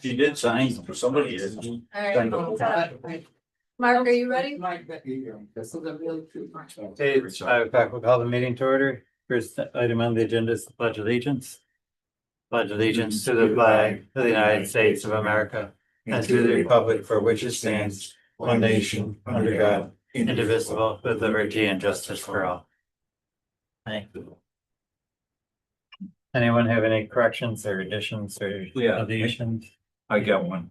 She did sign for somebody. All right. Mark, are you ready? Hey, we'll call the meeting to order. First item on the agenda is the Pledge of Allegiance. Pledge allegiance to the flag of the United States of America and to the republic for which it stands, one nation, under God, indivisible, with liberty and justice for all. Thank you. Anyone have any corrections or additions or deletions? I got one.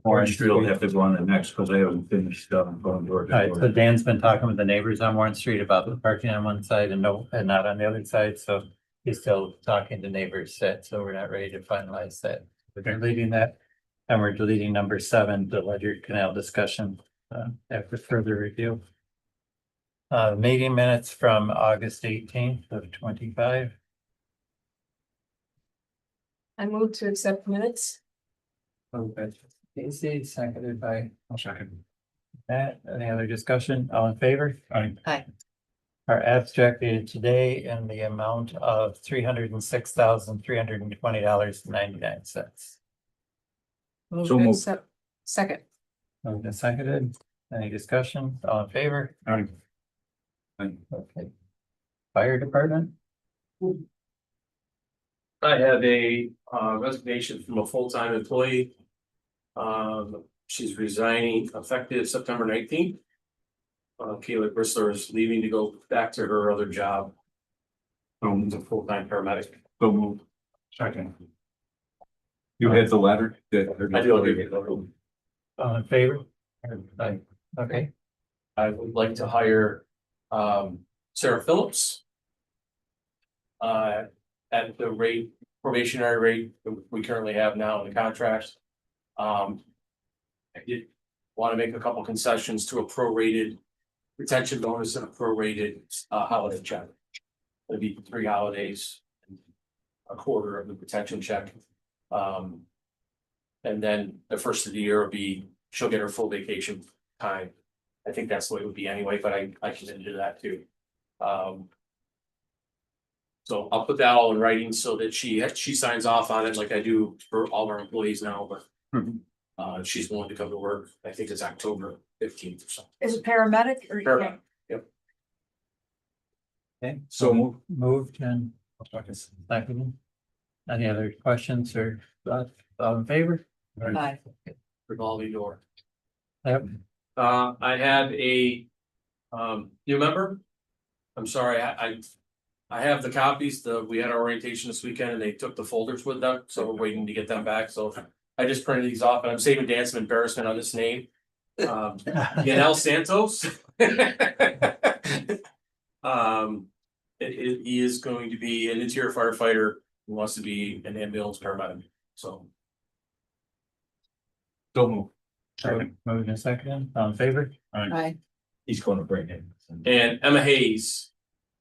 Orange Street will have to go on the next because I haven't finished going door to All right, so door. Dan's been talking with the neighbors on Warren Street about the parking on one side and not on the other side, so he's still talking to neighbors set, so we're not ready to finalize that. We're deleting that, and we're deleting number 7, the Ledyard Canal discussion, after further review. Meeting minutes from August 18th of 25. I move to accept minutes. Okay. Casey, seconded by I'll second. Matt. Any other discussion? All in favor? Aye. Our abstract dated today in the amount of $306,320.99. Move So to moved. accept. Second. Moved and seconded. Any discussion? All in favor? Aye. Okay. Fire department? I have a resignation from a full-time employee. She's resigning effective September 19th. Kayla Bristler is leaving to go back to her other job. As a full-time paramedic. So moved. Second. You had the letter? I do. All in favor? Aye. Okay. I would like to hire Sarah Phillips. At the rate, probationary rate that we currently have now in the contract. I did want to make a couple concessions to a prorated retention bonus and a prorated holiday check. It'd be 3 holidays, a quarter of the retention check. And then the first of the year will be, she'll get her full vacation time. I think that's the way it would be anyway, but I can do that too. So I'll put that all in writing so that she signs off on it like I do for all of our employees now, but. She's willing to come to work. I think it's October 15th or something. Is it paramedic or? Paramedic. Yep. Okay. So moved and seconded. Any other questions or thoughts? All in favor? Aye. Revolving door. Yep. I have a new member. I'm sorry, I have the copies. We had our orientation this weekend and they took the folders with them, so we're waiting to get them back. So I just printed these off and I'm saving Dan some embarrassment on this name. Yanel Santos. He is going to be an interior firefighter who wants to be an ambulance paramedic. So. moved. Second. Moved and seconded. All in favor? Aye. He's going to bring it. And Emma Hayes,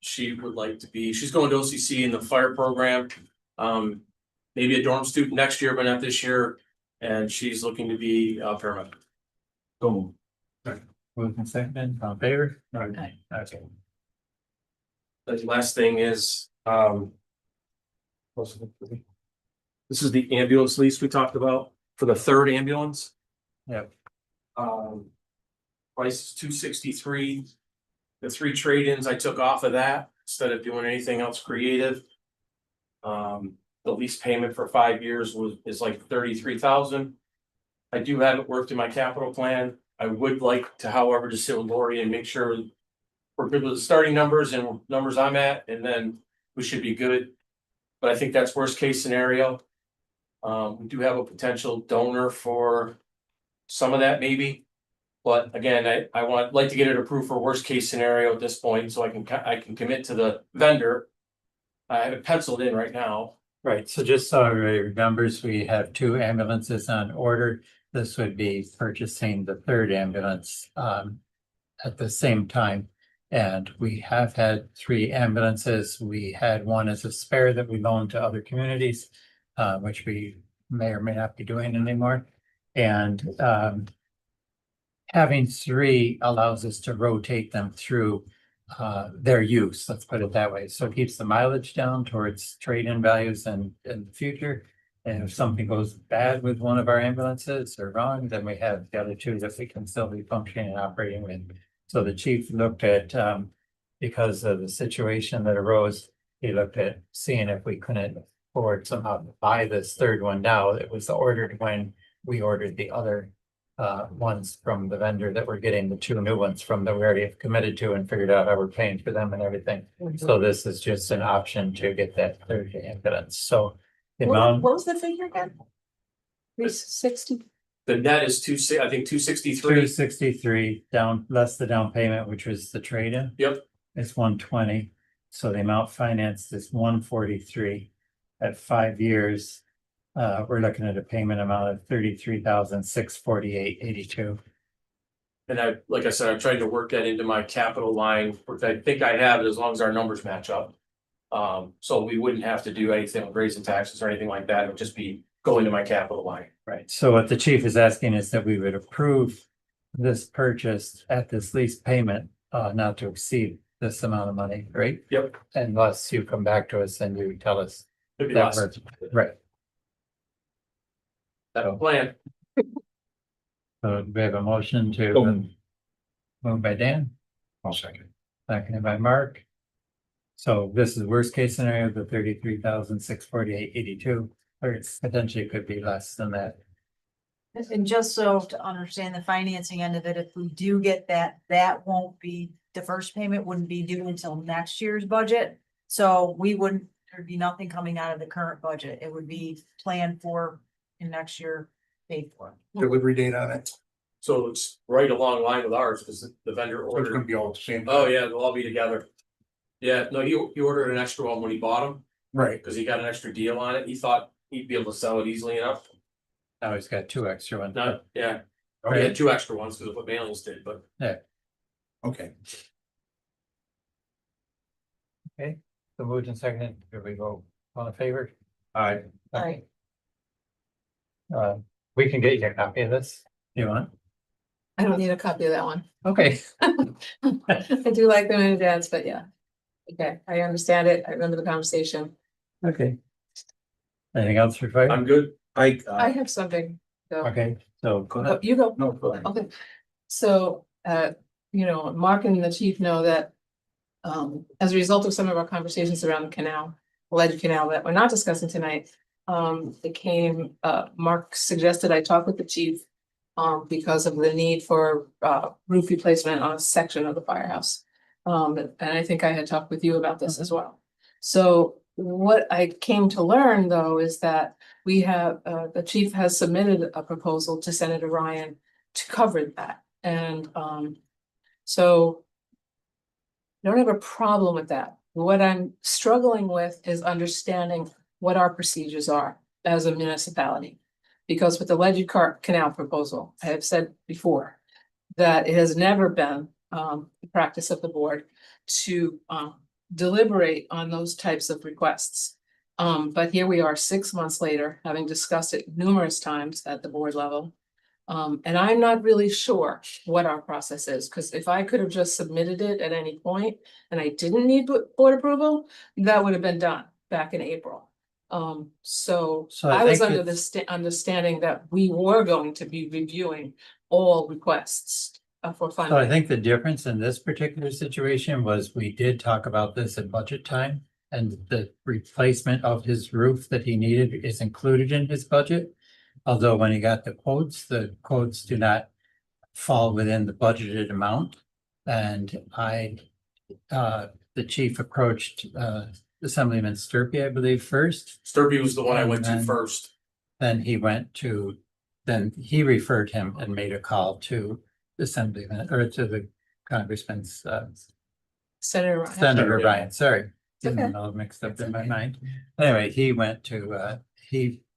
she would like to be, she's going to OCC in the fire program. Maybe a dorm student next year, but not this year. And she's looking to be a paramedic. So moved. Moved and seconded. All in favor? Aye. Okay. The last thing is, this is the ambulance lease we talked about for the 3rd ambulance. Yep. Price is $263. The 3 trade-ins I took off of that instead of doing anything else creative. The lease payment for 5 years is like $33,000. I do have it worked in my capital plan. I would like to, however, just sit with Lori and make sure we're good with the starting numbers and numbers I'm at, and then we should be good. But I think that's worst case scenario. We do have a potential donor for some of that maybe. But again, I like to get it approved for worst case scenario at this point, so I can commit to the vendor. I have it penciled in right now. Right, so just so everybody remembers, we have 2 ambulances on order. This would be purchasing the 3rd ambulance at the same time. And we have had 3 ambulances. We had one as a spare that we loaned to other communities, which we may or may not be doing anymore. And having 3 allows us to rotate them through their use, let's put it that way. So it keeps the mileage down towards trade-in values and in the future. And if something goes bad with one of our ambulances or wrong, then we have the other two that we can still be functioning and operating with. So the chief looked at, because of the situation that arose, he looked at seeing if we couldn't afford somehow to buy this third one now. It was ordered when we ordered the other ones from the vendor that we're getting the two new ones from that we already have committed to and figured out how we're paying for them and everything. So this is just an option to get that third ambulance. So the What amount, what was the figure again? 360? The net is I think 263. 263 down, less the down payment, which was the trade-in. Yep. It's 120. So the amount financed is 143 at 5 years. We're looking at a payment amount of 33,648.82. And like I said, I'm trying to work that into my capital line, which I think I have it as long as our numbers match up. So we wouldn't have to do anything with raising taxes or anything like that. It would just be going to my capital line. Right, so what the chief is asking is that we would approve this purchase at this lease payment, not to exceed this amount of money, right? Yep. Unless you come back to us and you tell us It'd be that less. right. That's the plan. So we have a motion to move by Dan, I'll second. seconded by Mark. So this is worst case scenario, the 33,648.82, or it's potentially could be less than that. And just so to understand the financing end of it, if we do get that, that won't be, the first payment wouldn't be due until next year's budget. So there'd be nothing coming out of the current budget. It would be planned for in next year, paid for. Delivery date on it, So it's right along line with ours because the vendor so it's ordered. gonna be all the same. Oh, yeah, they'll all be together. Yeah, no, he ordered an extra one when he bought them Right, because he got an extra deal on it. He thought he'd be able to sell it easily enough. Now he's got two extra ones. Not, yeah. He had two extra ones because of what mailings did, but okay. Okay, so moved and seconded, here we go, all in favor? Aye. Right. We can get you a copy of this, you want? I don't need a copy of that one. Okay. I do like them in advance, but yeah. Okay, I understand it. I remember the conversation. Okay. Anything else for fire? I'm good. I have something, though. Okay, so go ahead. Oh, you go. No, go ahead. Okay. So, Mark and the chief know that as a result of some of our conversations around the canal, alleged canal that we're not discussing tonight, Mark suggested I talk with the chief because of the need for roof replacement on a section of the firehouse. And I think I had talked with you about this as well. So what I came to learn, though, is that we have, the chief has submitted a proposal to Senator Ryan to cover that. And so I don't have a problem with that. What I'm struggling with is understanding what our procedures are as a municipality. Because with the alleged canal proposal, I have said before that it has never been the practice of the board to deliberate on those types of requests. But here we are 6 months later, having discussed it numerous times at the board level. And I'm not really sure what our process is, because if I could have just submitted it at any point and I didn't need board approval, that would have been done back in April. So So I I was think under the understanding that we were going to be reviewing all requests for So I funding. think the difference in this particular situation was we did talk about this at budget time. And the replacement of his roof that he needed is included in his budget. Although when he got the quotes do not fall within the budgeted amount. And the chief approached Assemblyman Sturpey, I believe, first. Sturpey was the one I went to And first. then he referred him and made a call to the Assemblyman or to the Congressman's Senator Ryan. Senator Yeah. Ryan, sorry. Okay. Didn't all mixed up in my mind. Anyway, he went to,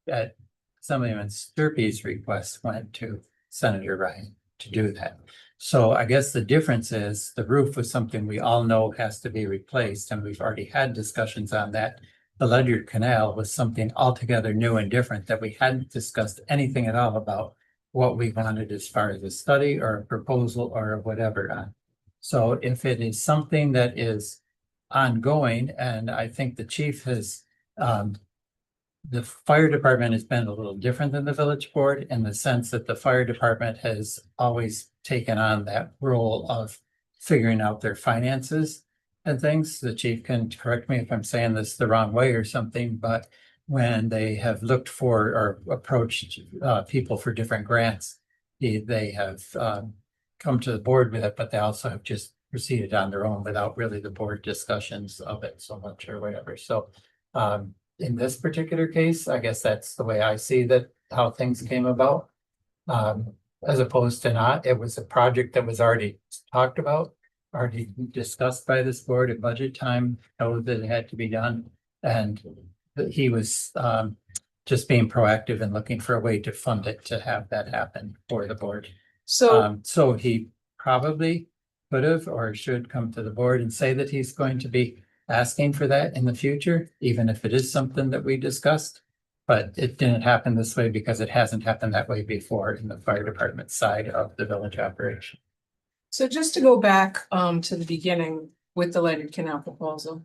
at Assemblyman Sturpey's request, went to Senator Ryan to do that. So I guess the difference is the roof was something we all know has to be replaced, and we've already had discussions on that. The Ledyard Canal was something altogether new and different that we hadn't discussed anything at all about what we wanted as far as a study or a proposal or whatever on. So if it is something that is ongoing, and I think the chief has, the fire department has been a little different than the village board in the sense that the fire department has always taken on that role of figuring out their finances and things. The chief can correct me if I'm saying this the wrong way or something, but when they have looked for or approached people for different grants, they have come to the board with it, but they also have just proceeded on their own without really the board discussions of it so much or whatever. So in this particular case, I guess that's the way I see that, how things came about. As opposed to not, it was a project that was already talked about, already discussed by this board at budget time, know that it had to be done. And that he was just being proactive and looking for a way to fund it to have that happen for the board. So, So he probably could have or should come to the board and say that he's going to be asking for that in the future, even if it is something that we discussed. But it didn't happen this way because it hasn't happened that way before in the fire department side of the village operation. so just to go back to the beginning with the lighted canal proposal.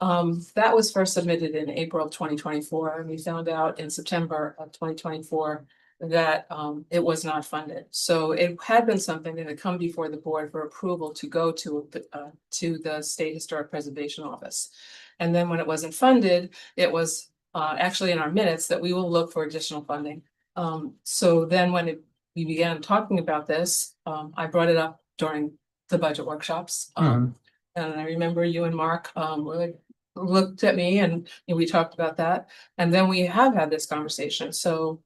That was first submitted in April of 2024, and we found out in September of 2024 that it was not funded. So it had been something that had come before the board for approval to go to the State Historic Preservation Office. And then when it wasn't funded, it was actually in our minutes that we will look for additional funding. So then when we began talking about this, I brought it up during the budget workshops. And I remember you and Mark looked at me and we talked about that. And then we have had this conversation. So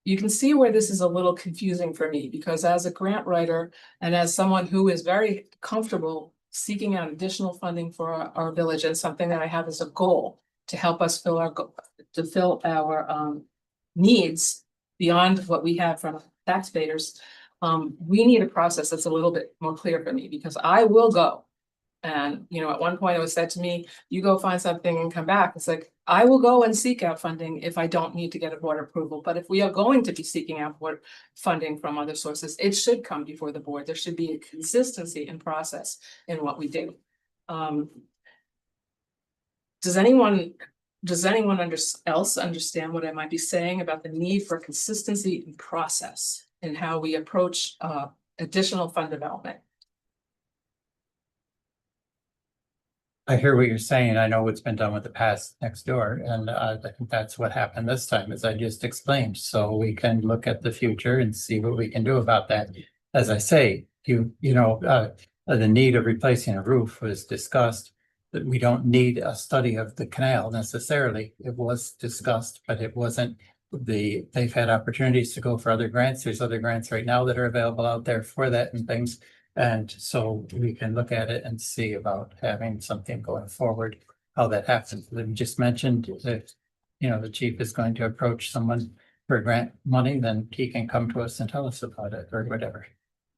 you can see where this is a little confusing for me, because as a grant writer and as someone who is very comfortable seeking out additional funding for our village, and something that I have as a goal to help us fill our needs beyond what we have from taxpayers, we need a process that's a little bit more clear for me, because I will go. And, you know, at one point it was said to me, you go find something and come back. It's like, I will go and seek out funding if I don't need to get a board approval. But if we are going to be seeking out board funding from other sources, it should come before the board. There should be a consistency in process in what we do. Does anyone else understand what I might be saying about the need for consistency in process and how we approach additional fund development? I hear what you're saying. I know what's been done with the past next door, and I think that's what happened this time, as I just explained. So we can look at the future and see what we can do about that. As I say, the need of replacing a roof was discussed. That we don't need a study of the canal necessarily. It was discussed, but it wasn't they've had opportunities to go for other grants. There's other grants right now that are available out there for that and things. And so we can look at it and see about having something going forward, how that happens. We just mentioned that, the chief is going to approach someone for grant money, then he can come to us and tell us about it or whatever.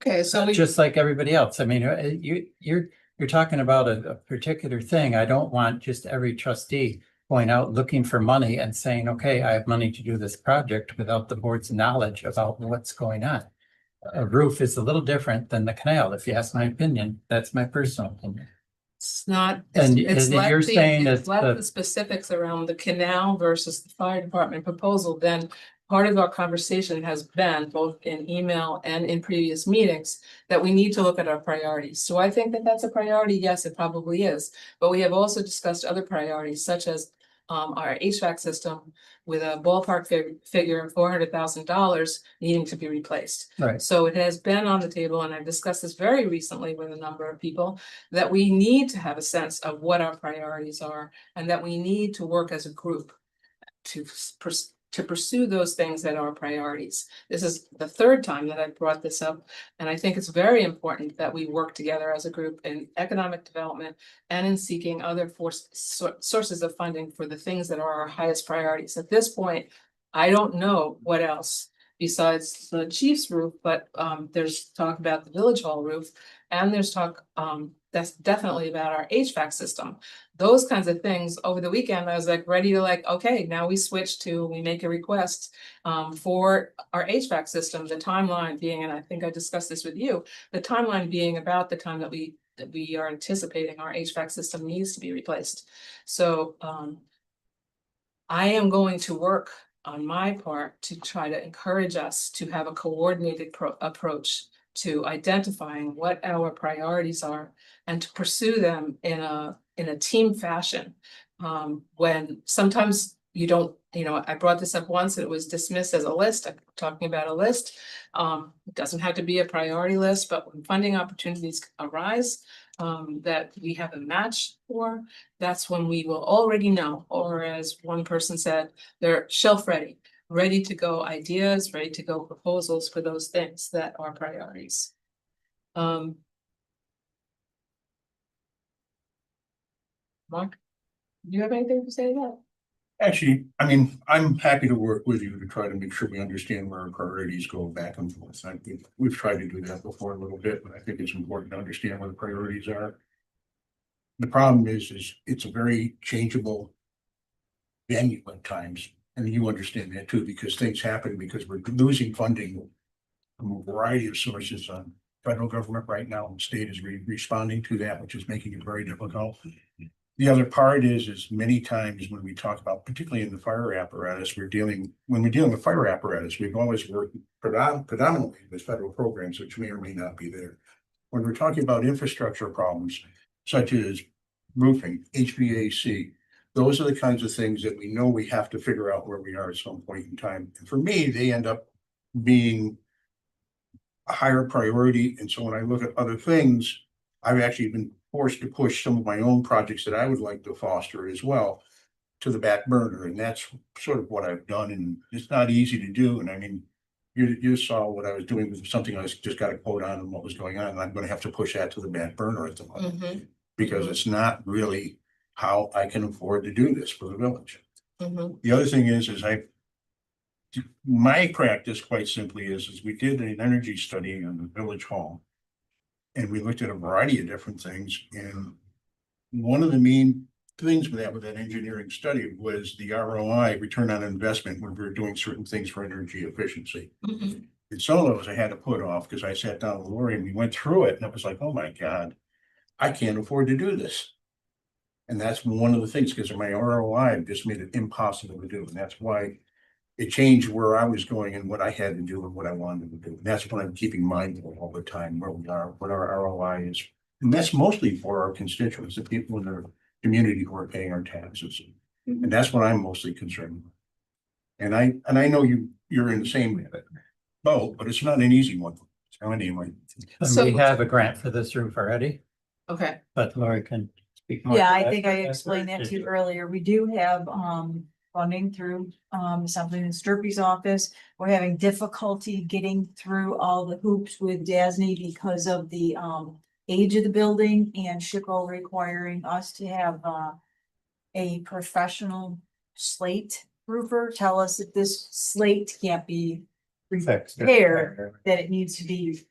Okay, so Just like everybody else. I mean, you're talking about a particular thing. I don't want just every trustee going out looking for money and saying, okay, I have money to do this project without the board's knowledge about what's going on. A roof is a little different than the canal. If you ask my opinion, that's my personal opinion. it's not. And it's you're saying it's that left the specifics around the canal versus the fire department proposal. Then part of our conversation has been, both in email and in previous meetings, that we need to look at our priorities. So I think that that's a priority. Yes, it probably is. But we have also discussed other priorities, such as our HVAC system with a ballpark figure of $400,000 needing to be replaced. Right. So it has been on the table, and I've discussed this very recently with a number of people, that we need to have a sense of what our priorities are, and that we need to work as a group to pursue those things that are priorities. This is the third time that I've brought this up, and I think it's very important that we work together as a group in economic development and in seeking other sources of funding for the things that are our highest priorities. At this point, I don't know what else besides the chief's roof, but there's talk about the village hall roof, and there's talk, that's definitely about our HVAC system. Those kinds of things. Over the weekend, I was like ready to like, okay, now we make a request for our HVAC system, the timeline being, and I think I discussed this with you, the timeline being about the time that we are anticipating our HVAC system needs to be replaced. So I am going to work on my part to try to encourage us to have a coordinated approach to identifying what our priorities are and to pursue them in a team fashion. When sometimes you don't, I brought this up once and it was dismissed as a list. I'm talking about a list. It doesn't have to be a priority list, but when funding opportunities arise, that we have a match for, that's when we will already know, or as one person said, they're shelf ready to go ideas, ready to go proposals for those things that are priorities. Mark, do you have anything to say to that? Actually, I mean, I'm happy to work with you to try to make sure we understand where our priorities go back and forth. We've tried to do that before a little bit, but I think it's important to understand where the priorities are. The problem is it's a very changeable venue at times, and you understand that too, because things happen because we're losing funding from a variety of sources on federal government right now. The state is responding to that, which is making it very difficult. The other part is many times when we talk about, particularly in the fire apparatus, when we're dealing with fire apparatus, we've always worked predominantly with federal programs, which may or may not be there. When we're talking about infrastructure problems, such as roofing, HVAC, those are the kinds of things that we know we have to figure out where we are at some point in time. And for me, they end up being a higher priority. And so when I look at other things, I've actually been forced to push some of my own projects that I would like to foster as well to the back burner. And that's sort of what I've done. And it's not easy to do. And I mean, you saw what I was doing with something I just got a quote on and what was going on. And I'm going to have to push that to the back burner at the moment because it's not really how I can afford to do this for the village. The other thing is my practice quite simply is we did an energy study on the village hall. And we looked at a variety of different things. And one of the main things with that engineering study was the ROI, return on investment, when we were doing certain things for energy efficiency. And some of those I had to put off because I sat down with Lori and we went through it and it was like, oh my God, I can't afford to do this. And that's one of the things, because of my ROI just made it impossible to do. And that's why it changed where I was going and what I had to do and what I wanted to do. And that's what I'm keeping mindful all the time, where we are, what our ROI is. And that's mostly for our constituents, the people in the community who are paying our taxes. And that's what I'm mostly concerned with. And I know you're in the same boat, but it's not an easy one. So anyway. So- We have a grant for this roof already, Okay, but Lori can speak more. Yeah, to I that. think I explained that to you earlier. We do have funding through something in Sturpey's office. We're having difficulty getting through all the hoops with DASNY because of the age of the building and SHPO requiring us to have a professional slate roofer tell us that this slate can't be Fixed. repaired, that it needs to be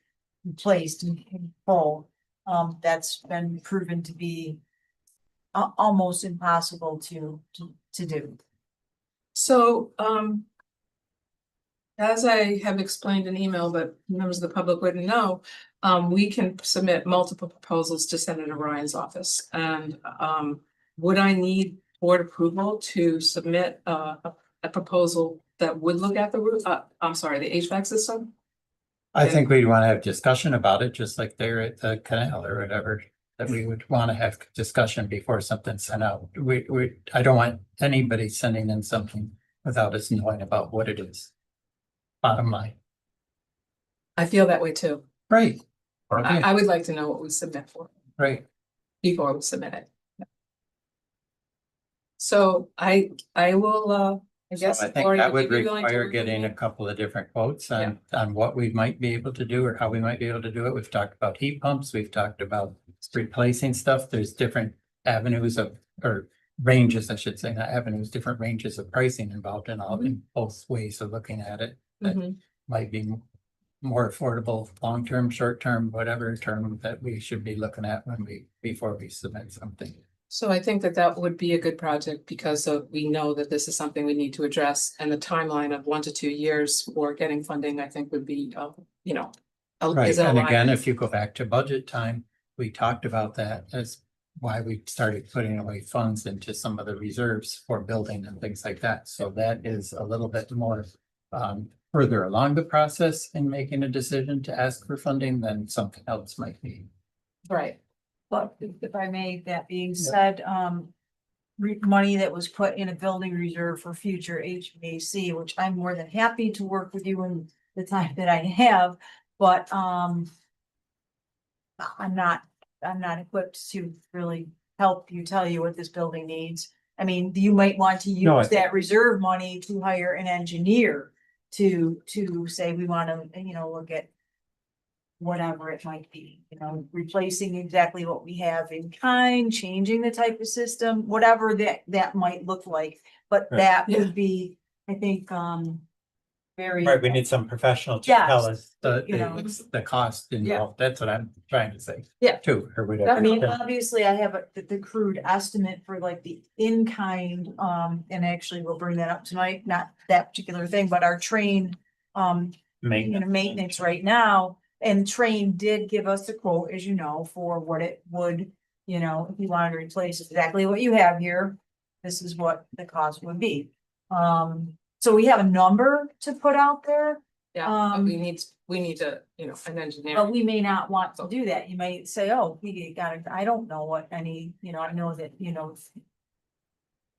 replaced in full. That's been proven to be almost impossible to do. so, as I have explained in email, but members of the public wouldn't know, we can submit multiple proposals to Senator Ryan's office. And, would I need board approval to submit a proposal that would look at the roof, the HVAC system? I think we'd want to have discussion about it, just like they're at the canal or whatever, that we would want to have discussion before something's sent out. I don't want anybody sending in something without us knowing about what it is. Bottom line. I feel that way too. Right. Okay, I would like to know what we submit for right. before we submit it. So I will, I So guess. I think Lori, that would would you be willing to require review getting a it? couple of different quotes on what we might be able to do or how we might be able to do it. We've talked about heat pumps, we've talked about replacing stuff. There's different avenues or ranges, I should say, not avenues, different ranges of pricing involved in both ways of looking at it. That Mhm. might be more affordable, long-term, short-term, whatever term that we should be looking at before we submit something. So I think that that would be a good project because we know that this is something we need to address and the timeline of 1 to 2 years for getting funding, I think would be, you know. Right, is and aligned. again, if you go back to budget time, we talked about that as why we started putting away funds into some of the reserves for building and things like that. So that is a little bit more further along the process in making a decision to ask for funding than something else might be. Right, But if I may, that being said, money that was put in a building reserve for future HVAC, which I'm more than happy to work with you in the time that I have, but, I'm not equipped to really help you tell you what this building needs. I mean, you might want to No, I use that reserve money to hire an engineer to say, we wanna, look at whatever it might be, replacing exactly what we have in kind, changing the type of system, whatever that might look like. But Right. that Yeah. would be, I think, very. Right, we need some professional to Yes, tell us you know. the cost involved. That's what I'm trying to say. Yeah. Too, or whatever. I mean, Yeah. obviously, I have the crude estimate for like the in-kind, and actually we'll bring that up tonight, not that particular thing, but our train, maintenance right now. And Train did give us a quote, as you know, for what it would, if you wanted to replace exactly what you have here. This is what the cost would be. So we have a number to put out there, yeah, but we Um, need to, an engineer. but we may not want to do that. You might say, oh, we got it. I don't know what any, I know that,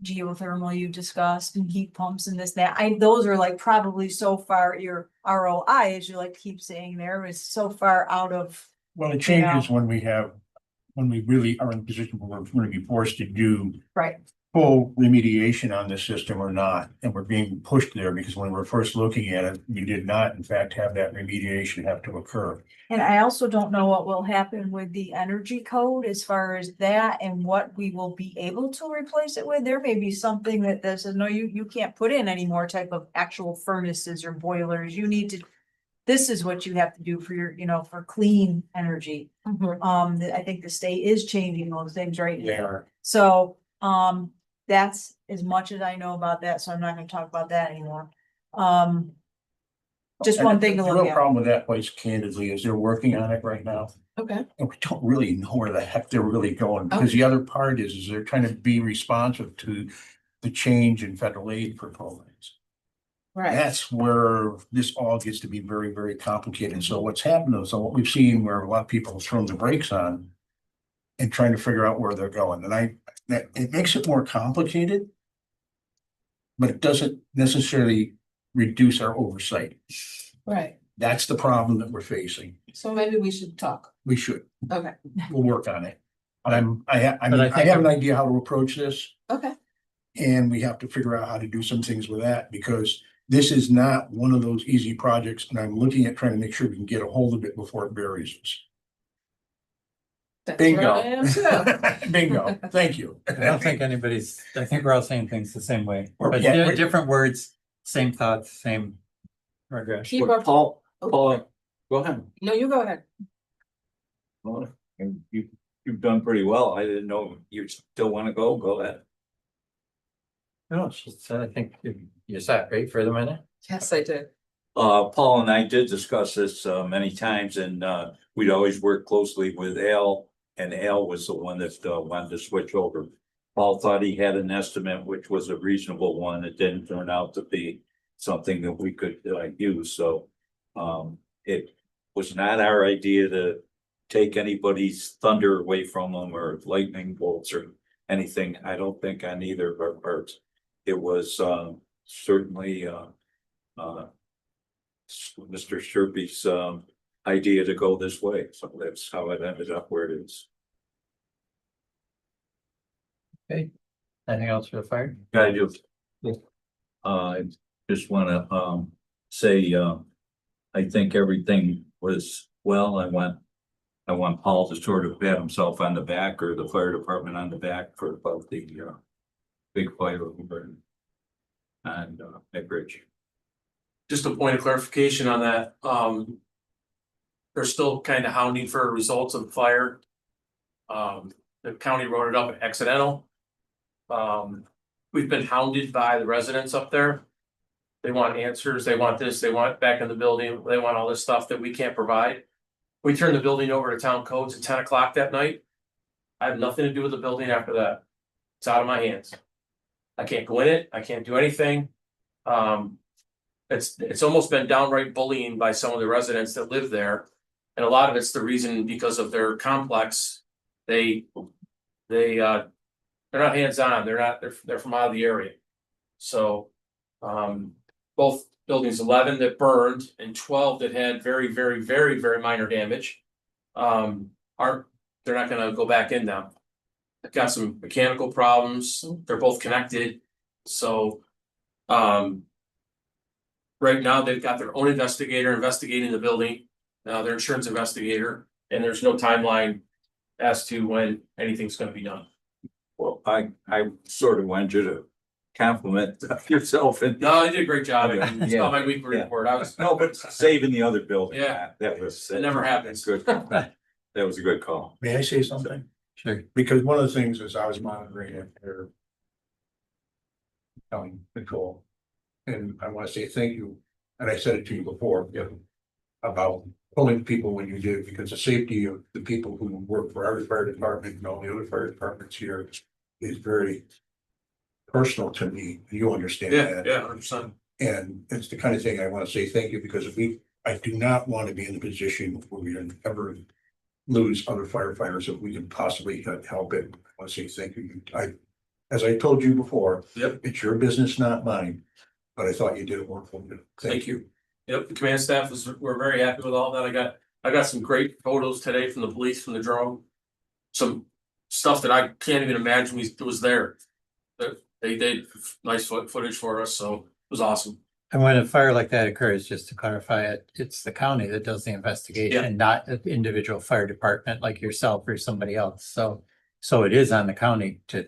geothermal you discussed and heat pumps and this, that. Those are like probably so far, your ROI, as you like to keep saying there, is so far out of. Well, it changes when we really are in a position where we're going to be forced to do Right. full remediation on the system or not. And we're being pushed there because when we're first looking at it, we did not in fact have that remediation have to occur. And I also don't know what will happen with the energy code as far as that and what we will be able to replace it with. There may be something that says, no, you can't put in any more type of actual furnaces or boilers. You need to, this is what you have to do for your, for clean energy. I think the state is changing those things right now. They are. So, that's as much as I know about that, so I'm not gonna talk about that anymore. Just one thing to The look real at. problem with that place candidly is they're working on it right now. Okay, And we don't really know where the heck they're really going, because the other part is they're trying to be responsive to the change in federal aid for programs. right, That's where this all gets to be very, very complicated. So what's happened is, what we've seen where a lot of people have thrown the brakes on and trying to figure out where they're going. And it makes it more complicated, but it doesn't necessarily reduce our oversight. right. That's the problem that we're facing. So maybe we should talk. We should, Okay, we'll work on it. But I mean, But I I think have an idea how to approach this. okay, And we have to figure out how to do some things with that, because this is not one of those easy projects, and I'm looking at trying to make sure we can get a hold of it before it buries us. that's where I am too. Bingo. Bingo, thank you. I don't think I think we're all saying things the same way, Or- but yeah, we- different words, same thoughts, same regret. Keep our, Paul, go ahead. no, you go ahead. Well, and you've done pretty well. I didn't know you still want to go. Go ahead. No, I think you sat right for the minute. Yes, I did. Paul and I did discuss this many times, and we'd always work closely with Al, and Al was the one that wanted to switch over. Paul thought he had an estimate, which was a reasonable one. It didn't turn out to be something that we could use, so it was not our idea to take anybody's thunder away from them or lightning bolts or anything. I don't think on either of our parts. It was certainly Mr. Sherby's idea to go this way, so that's how it ended up where it is. Okay, anything else for the fire? I just wanna say I think everything was well. I want Paul to sort of pat himself on the back, or the fire department on the back, for about the big fire over and Bridge. Just a point of clarification on that, they're still kind of hounding for results of the fire. The county wrote it up accidental. We've been hounded by the residents up there. They want answers, they want this, they want back in the building, they want all this stuff that we can't provide. We turned the building over to town codes at 10 o'clock that night. I have nothing to do with the building after that. It's out of my hands. I can't go in it, I can't do anything. It's almost been downright bullying by some of the residents that live there. And a lot of it's the reason because of their complex. They're not hands-on, they're from out of the area. So, both buildings 11 that burned and 12 that had very, very, very, very minor damage. They're not gonna go back in them. They've got some mechanical problems, they're both connected, so, right now, they've got their own investigator investigating the building, their insurance investigator, and there's no timeline as to when anything's gonna be done. Well, I sort of wanted you to compliment yourself and. No, I did a great job. It's Yeah. not my weekly Yeah. report. I was, No, but saving the other building. Yeah. That was. It never happens. Good. That was a good call. May I say something? Sure. Because one of the things is I was monitoring it there. County control. And I want to say thank you, and I said it to you before. About pulling people when you do, because the safety of the people who work for our fire department and all the other fire departments here is very personal to me. You understand that. 100%. And it's the kind of thing I want to say thank you, because I do not want to be in a position where we ever lose other firefighters if we can possibly help it. I want to say thank you. As I told you before. Yep. It's your business, not mine, but I thought you did a wonderful job. Thank you. Yep, the command staff we're very happy with all that. I got some great photos today from the police, from the drone. Some stuff that I can't even imagine was there. They did nice footage for us, so it was awesome. And when a fire like that occurs, just to clarify it, it's the county that does the investigation, not an individual fire department like yourself or somebody else. So it is on the county to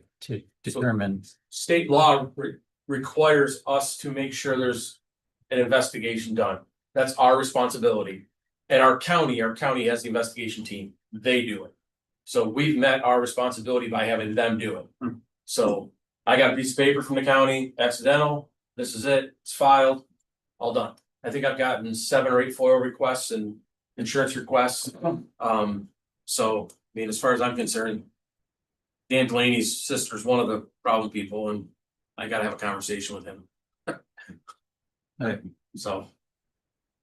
determine. State law requires us to make sure there's an investigation done. That's our responsibility. And our county has the investigation team. They do it. So we've met our responsibility by having them do it. So I got a piece of paper from the county, accidental. This is it. It's filed, all done. I think I've gotten 7 or 8 FOIL requests and insurance requests. So, I mean, as far as I'm concerned, Dan Delaney's sister's one of the problem people, and I gotta have a conversation with him. So,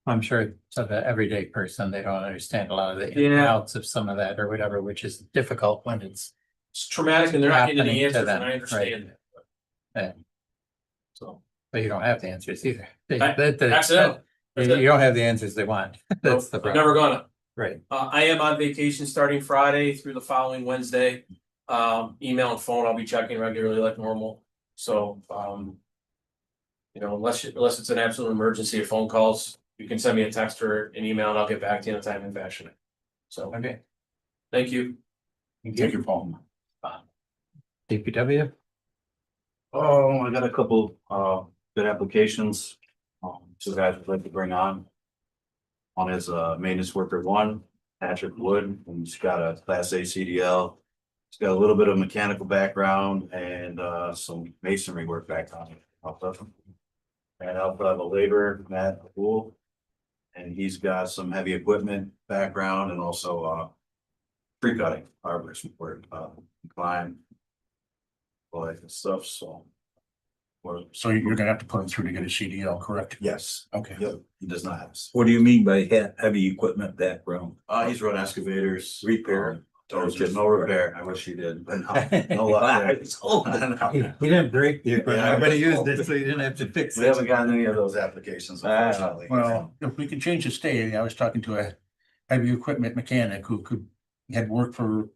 I'm sure so the everyday person, they don't understand a lot of the ins and Yeah. outs of some of that or whatever, which is difficult when it's. it's traumatic and they're not getting happening any to answers, them, and I understand right. that. Yeah. So, But you don't have the answers either. accidental. You don't have the answers they want. That's the I'm problem. never gonna. Right. I am on vacation starting Friday through the following Wednesday. Email and phone, I'll be checking regularly like normal. So, unless it's an absolute emergency or phone calls, you can send me a text or an email and I'll get back to you in a timely and fashion. So, Okay. thank you. Take your phone. DPW? Oh, I got a couple good applications. Two guys would like to bring on. One is maintenance worker 1, Patrick Wood, and he's got a Class A CDL. He's got a little bit of mechanical background and some masonry work background. And I'll have a laborer, Matt Poole. And he's got some heavy equipment background and also tree cutting, arborist work, climb. All that good stuff, so. So you're gonna have to put him through to get a CDL, correct? Yes, Okay. yep, he does not have. What do you mean by heavy equipment background? He's run excavators. Repair. Just no repair. I wish he did, but no luck there. He didn't break the equipment, Yeah. but he used it, so he didn't have to fix We it. haven't gotten any of those applications, unfortunately. Well, if we could change the state, I was talking to a heavy equipment mechanic who had worked for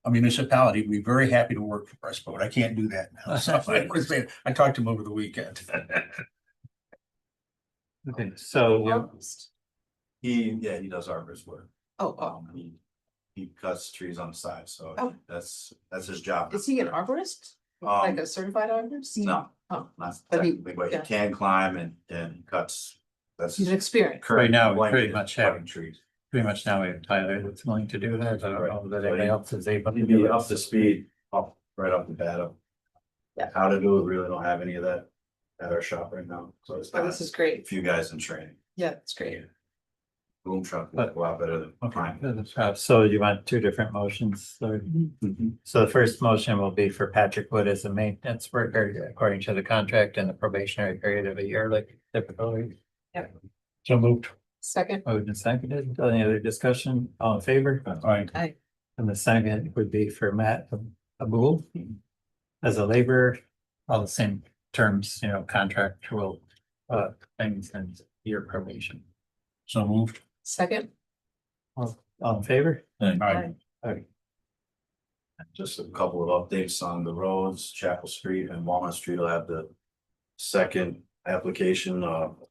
a municipality, would be very happy to work for us, but I can't do that now. So I talked to him over the weekend. Okay, so He does arborist work. Oh, He cuts trees on the side, so Oh. that's his job. is he an arborist? Like Um, a certified arborist? No, Oh, not But he- technically, but he yeah. can climb and he cuts. That's he's his experienced. current Right now, we blanket pretty is much have- cutting trees. pretty much now we have Tyler that's willing to do that. I don't know that anybody else is able to You'd do be it. up to speed, right off the bat. Yeah. How to do it, really don't have any of that at our shop right now, so it's But not this is a great. few guys in training. Yeah, it's great. Boom truck will go out better than prime. So you want two different motions? So so the first motion will be for Patrick Wood as a maintenance worker according to the contract and the probationary period of a year like typically. Yep. So moved. Second, Moved and seconded. Any other discussion? All in favor? Aye. And the second would be for Matt Abul as a laborer, all the same terms, you know, contractual things and year probation. So moved. second, All in favor? Aye. Just a couple of updates on the roads, Chapel Street and Walnut Street will have the second application,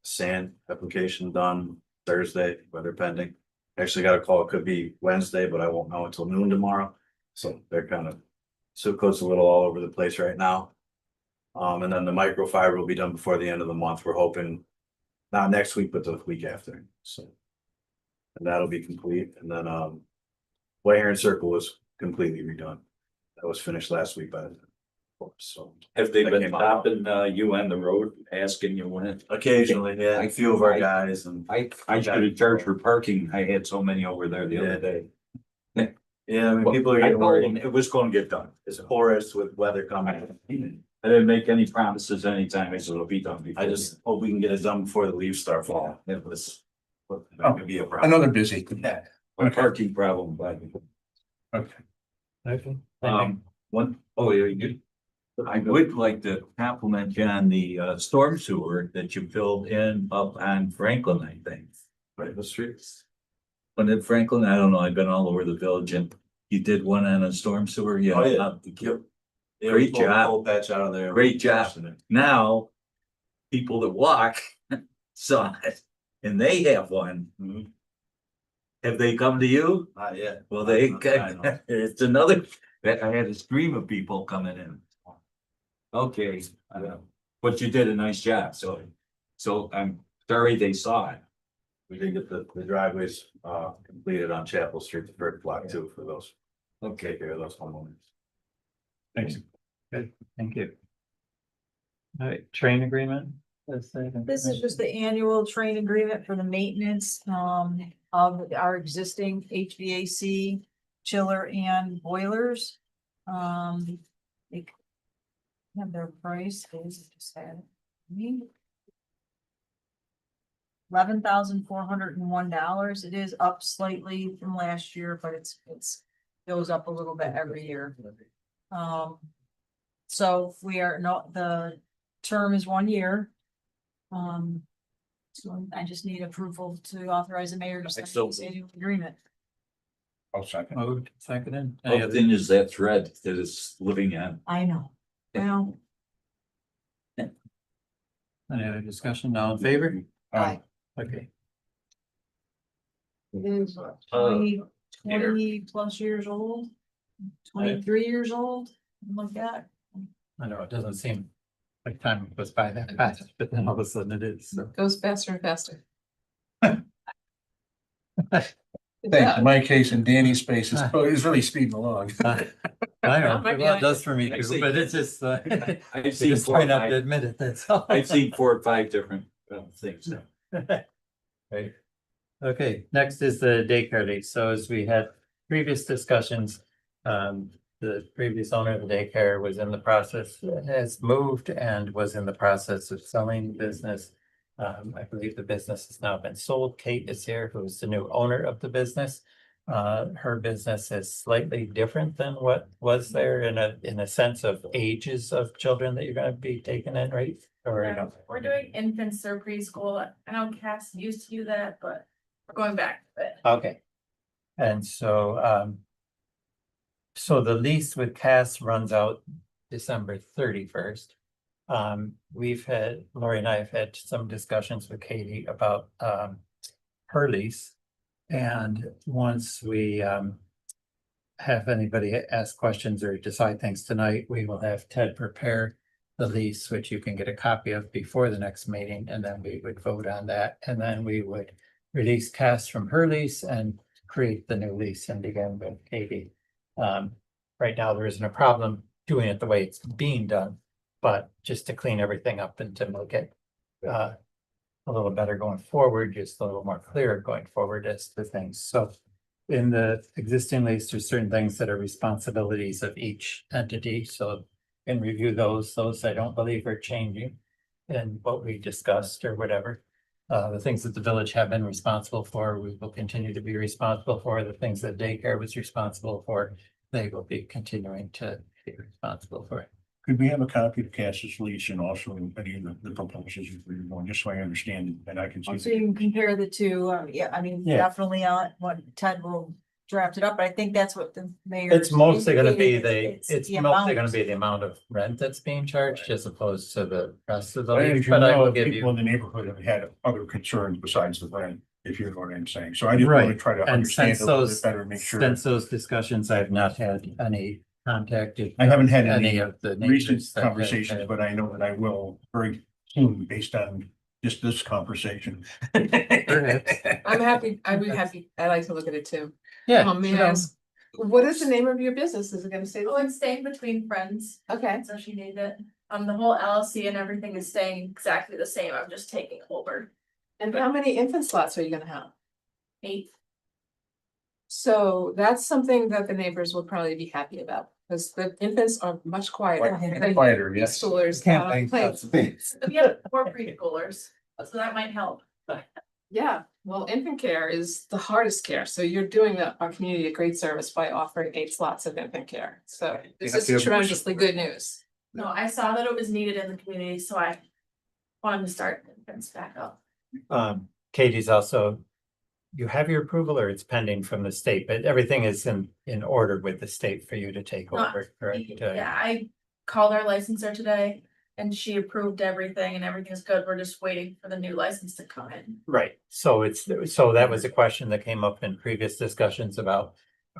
sand application done Thursday, weather pending. Actually got a call, it could be Wednesday, but I won't know until noon tomorrow, so they're kind of, Silco's a little all over the place right now. And then the microfiber will be done before the end of the month, we're hoping, not next week, but the week after, so. And that'll be complete, and then, White Heron Circle was completely redone. That was finished last week by the. So Have they That been came out. stopping you on the road, asking you when? occasionally, yeah, a few of our guys and. I should have charged for parking. I had so many over there the other day. Yeah, I mean, people are I getting told them worried, it was gonna get done. it's porous with weather coming. I didn't make any promises anytime. I said it'll be done before. I just hope we can get it done before the leaves start falling. It was. That could be a problem. Another busy. Yeah. A parking problem, but. Okay. Okay. I would like to compliment you on the storm sewer that you filled in up on Franklin, I think. Right, the streets. When in Franklin, I don't know, I've been all over the village and you did one on a storm sewer, yeah. Oh, yeah. Yep. Yeah, Great we pulled the job. whole patch out of there. Great job. Now, people that walk saw it and they have one. Mhm. Have they come to you? Not yet. Well, they, I know. it's another, I had a stream of people coming in. Okay, I know, but you did a nice job, so I'm sorry they saw it. We did get the driveways completed on Chapel Street, the first block too, for those. Okay, care of those homeowners. Thanks. Good, thank you. All right, train agreement. This is just the annual train agreement for the maintenance, of our existing HVAC chiller and boilers. They have their price, is just had me. $11,401. It is up slightly from last year, but it's goes up a little bit every year. So we are not, the term is 1 year. So I just need approval to authorize the mayor to sign So- this annual agreement. I'll second. Moved, seconded. Any How other- thin is that thread that it's living on? I know. Well, Any other discussion? All in favor? Aye. Okay, it is 20 plus years old, 23 years old, something like that. I know it doesn't seem like time goes by that fast, but then all of a sudden it is, so. goes faster and faster. Thanks. In my case, in Danny's space, it's really speeding along. I know, Might be well, it like- does for me I too, see. but it's just, I've you seen just try not to admit it, that's all. I've seen 4 or 5 different things. Right. Okay, next is the daycare lease. So as we had previous discussions, the previous owner of the daycare was in the process, has moved and was in the process of selling the business. I believe the business has now been sold. Kate is here, who is the new owner of the business. Her business is slightly different than what was there in a sense of ages of children that you're gonna be taking in, right? Or, you know, We're doing infants or preschool. I know Cass used to do that, but we're going back to it. okay. And so, so the lease with Cass runs out December 31st. Lori and I have had some discussions with Katie about, her lease. And once we, have anybody ask questions or decide things tonight, we will have Ted prepare the lease, which you can get a copy of before the next meeting, and then we would vote on that, and then we would release Cass from her lease and create the new lease and begin with Katie. Right now, there isn't a problem doing it the way it's being done, but just to clean everything up and to make it a little better going forward, just a little more clear going forward as to things. So in the existing lease, there's certain things that are responsibilities of each entity, so and review those I don't believe are changing in what we discussed or whatever. The things that the village have been responsible for, we will continue to be responsible for. The things that daycare was responsible for, they will be continuing to be responsible for. Could we have a copy of Cass's lease and also any of the proposals if we're going, just so I understand and I can see. So you can compare the two, yeah, I mean, Yeah. definitely on what Ted will draft it up, but I think that's what the mayor. It's mostly gonna be indicated, it's the mostly gonna amount. be the amount of rent that's being charged as opposed to the rest of the As lease, you but I will know, give people in you. the neighborhood have had other concerns besides the rent, if you know what I'm saying. So I just want to Right, try to and understand since a little those, bit better, make sure. since those discussions, I've not had any contact. I haven't had any of the recent neighbors that have conversations, had- but I know that I will very soon based on just this conversation. Perhaps. I'm happy, I'd be happy, I like to look at it too. Yeah. May I ask, what is the name of your business? Is it gonna say? Oh, it's staying between friends, Okay, so she named it. The whole LLC and everything is staying exactly the same. I'm just taking over and how many infant slots are you gonna have? 8. So that's something that the neighbors will probably be happy about, because the infants are much quieter. than Quieter, yes. Preschoolers, Can't playing. We have 4 preschoolers, so that might help. Yeah, well, infant care is the hardest care, so you're doing our community a great service by offering 8 slots of infant care, so this have to is have more tremendously support. good news. No, I saw that it was needed in the community, so I wanted to start infants back up. Katie's also, you have your approval or it's pending from the state, but everything is in order with the state for you to take Not- over, correct? Yeah, I called our licensor today and she approved everything and everything's good. We're just waiting for the new license to come in. Right, so so that was a question that came up in previous discussions about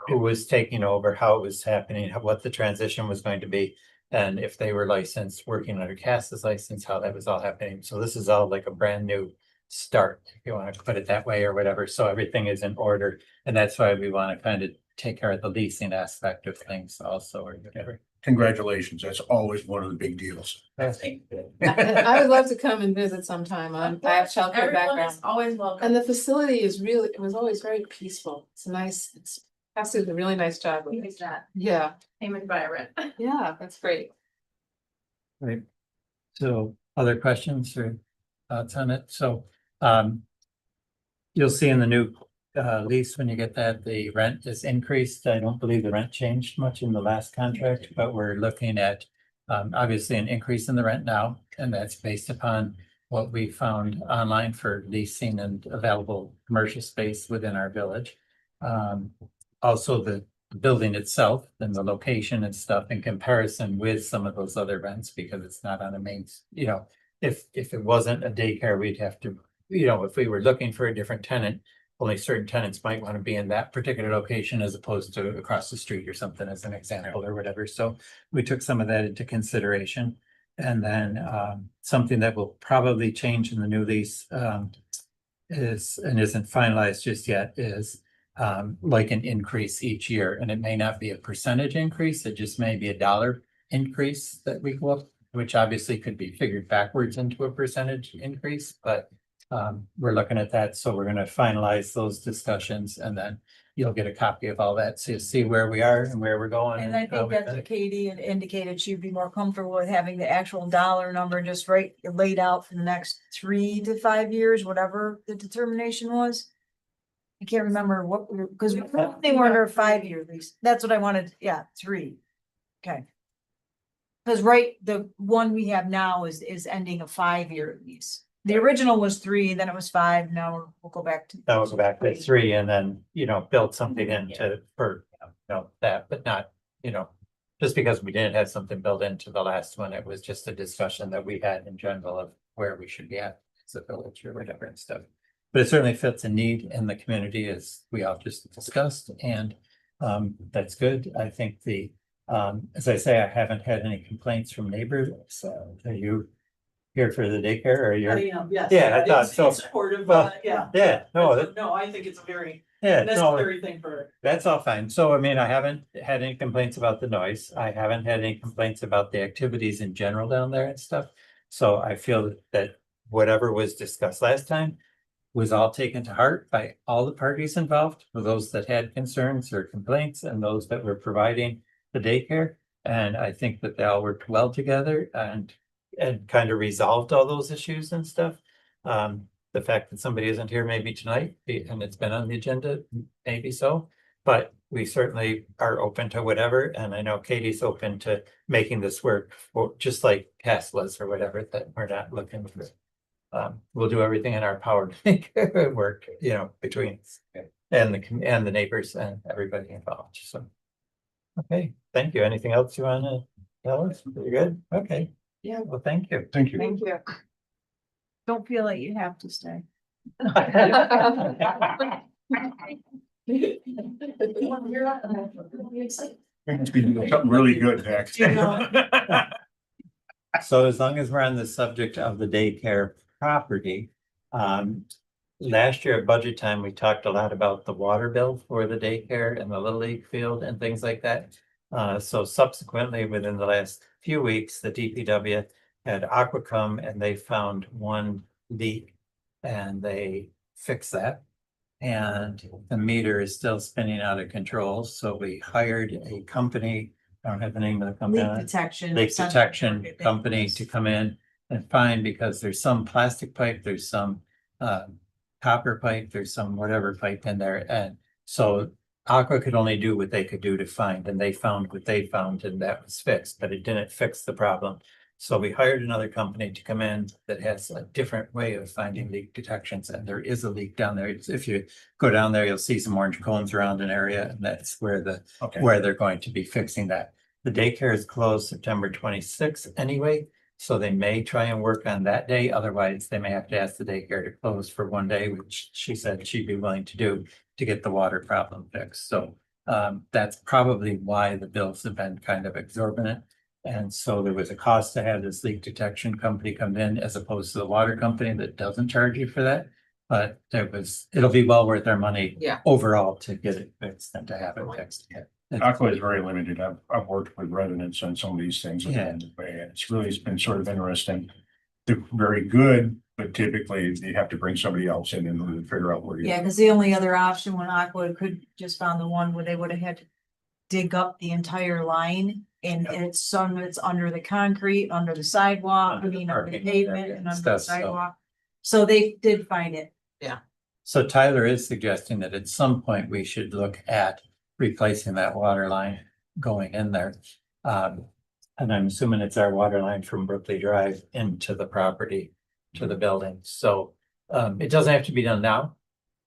who was taking over, how it was happening, what the transition was going to be. And if they were licensed, working under Cass's license, how that was all happening. So this is all like a brand new start, if you want to put it that way or whatever. So everything is in order. And that's why we want to kind of take care of the leasing aspect of things also or whatever. Congratulations. That's always one of the big deals. I would love to come and visit sometime, I have childcare Everyone background. is always welcome. And the facility is really, it was always very peaceful, it's nice, Cassie did a really nice job with it. Use that Yeah, same environment. yeah, that's great. Right. So other questions or thoughts on it? So you'll see in the new lease when you get that, the rent is increased. I don't believe the rent changed much in the last contract, but we're looking at obviously an increase in the rent now, and that's based upon what we found online for leasing and available commercial space within our village. Also the building itself and the location and stuff in comparison with some of those other rents, because it's not on a main, if it wasn't a daycare, we'd have to, if we were looking for a different tenant, only certain tenants might want to be in that particular location as opposed to across the street or something as an example or whatever. So we took some of that into consideration. And then something that will probably change in the new lease is, and isn't finalized just yet, is like an increase each year. And it may not be a percentage increase, it just may be a dollar increase that we go up, which obviously could be figured backwards into a percentage increase, but we're looking at that. So we're going to finalize those discussions and then you'll get a copy of all that. So you see where we are and where we're going. And I how think we- that's what Katie had indicated, she'd be more comfortable with having the actual dollar number just laid out for the next 3 to 5 years, whatever the determination was. I can't remember what, because they were under a 5-year lease. That's what I wanted, yeah, 3. Okay. Because the one we have now is ending a 5-year lease. The original was 3, then it was 5, now we'll go back to. That was back to 3 and then, build something into for, that, but not, just because we didn't have something built into the last one, it was just a discussion that we had in general of where we should be at as a village or whatever and stuff. But it certainly fits a need in the community as we all just discussed, and that's good. I think as I say, I haven't had any complaints from neighbors. So you here for the daycare or you're? Yes. Yeah, I thought It's- so. it's Supportive, Well, yeah. Yeah, no, No, I think it's a very yeah, no, necessary thing for. that's all fine. So I mean, I haven't had any complaints about the noise. I haven't had any complaints about the activities in general down there and stuff. So I feel that whatever was discussed last time was all taken to heart by all the parties involved, for those that had concerns or complaints and those that were providing the daycare. And I think that they all worked well together and kind of resolved all those issues and stuff. The fact that somebody isn't here maybe tonight and it's been on the agenda, maybe so. But we certainly are open to whatever, and I know Katie's open to making this work, for just like Cass was or whatever, that we're not looking for. We'll do everything in our power to make it work, you know, between us and the neighbors and everybody involved, so. Okay, thank you. Anything else you wanna tell us? You're good? Okay. Yeah, well, thank you. Thank you. Thank you. Don't feel like you have to stay. We must be doing something really good next. So as long as we're on the subject of the daycare property, last year at budget time, we talked a lot about the water bill for the daycare and the Little League field and things like that. So subsequently, within the last few weeks, the DPW had Aqua come and they found one leak and they fixed that. And the meter is still spinning out of control, so we hired a company, I don't have the name of the company. Leak detection. Leak central detection market company database. to come in and find, because there's some plastic pipe, there's some copper pipe, there's some whatever pipe in there, and so Aqua could only do what they could do to find, and they found what they found, and that was fixed, but it didn't fix the problem. So we hired another company to come in that has a different way of finding leak detections, and there is a leak down there. If you go down there, you'll see some orange cones around an area, and that's where Okay. where they're going to be fixing that. The daycare is closed September 26th anyway, so they may try and work on that day. Otherwise, they may have to ask the daycare to close for one day, which she said she'd be willing to do to get the water problem fixed. So that's probably why the bills have been kind of exorbitant. And so there was a cost to have this leak detection company come in as opposed to the water company that doesn't charge you for that. But it'll be well worth our money. Yeah. Overall to get it fixed and to have it fixed. Aqua is very limited. I've worked with residents on some of these things. Yeah. And it's really been sort of interesting. They're very good, but typically they have to bring somebody else in and really figure out where you. Yeah, because the only other option when Aqua could just found the one where they would have had to dig up the entire line. And it's some, it's under the concrete, under the sidewalk, Under the under the parking pavement area and and under the stuff, so. sidewalk. So they did find it. So Tyler is suggesting that at some point we should look at replacing that water line going in there. And I'm assuming it's our water line from Brookley Drive into the property to the building. So it doesn't have to be done now.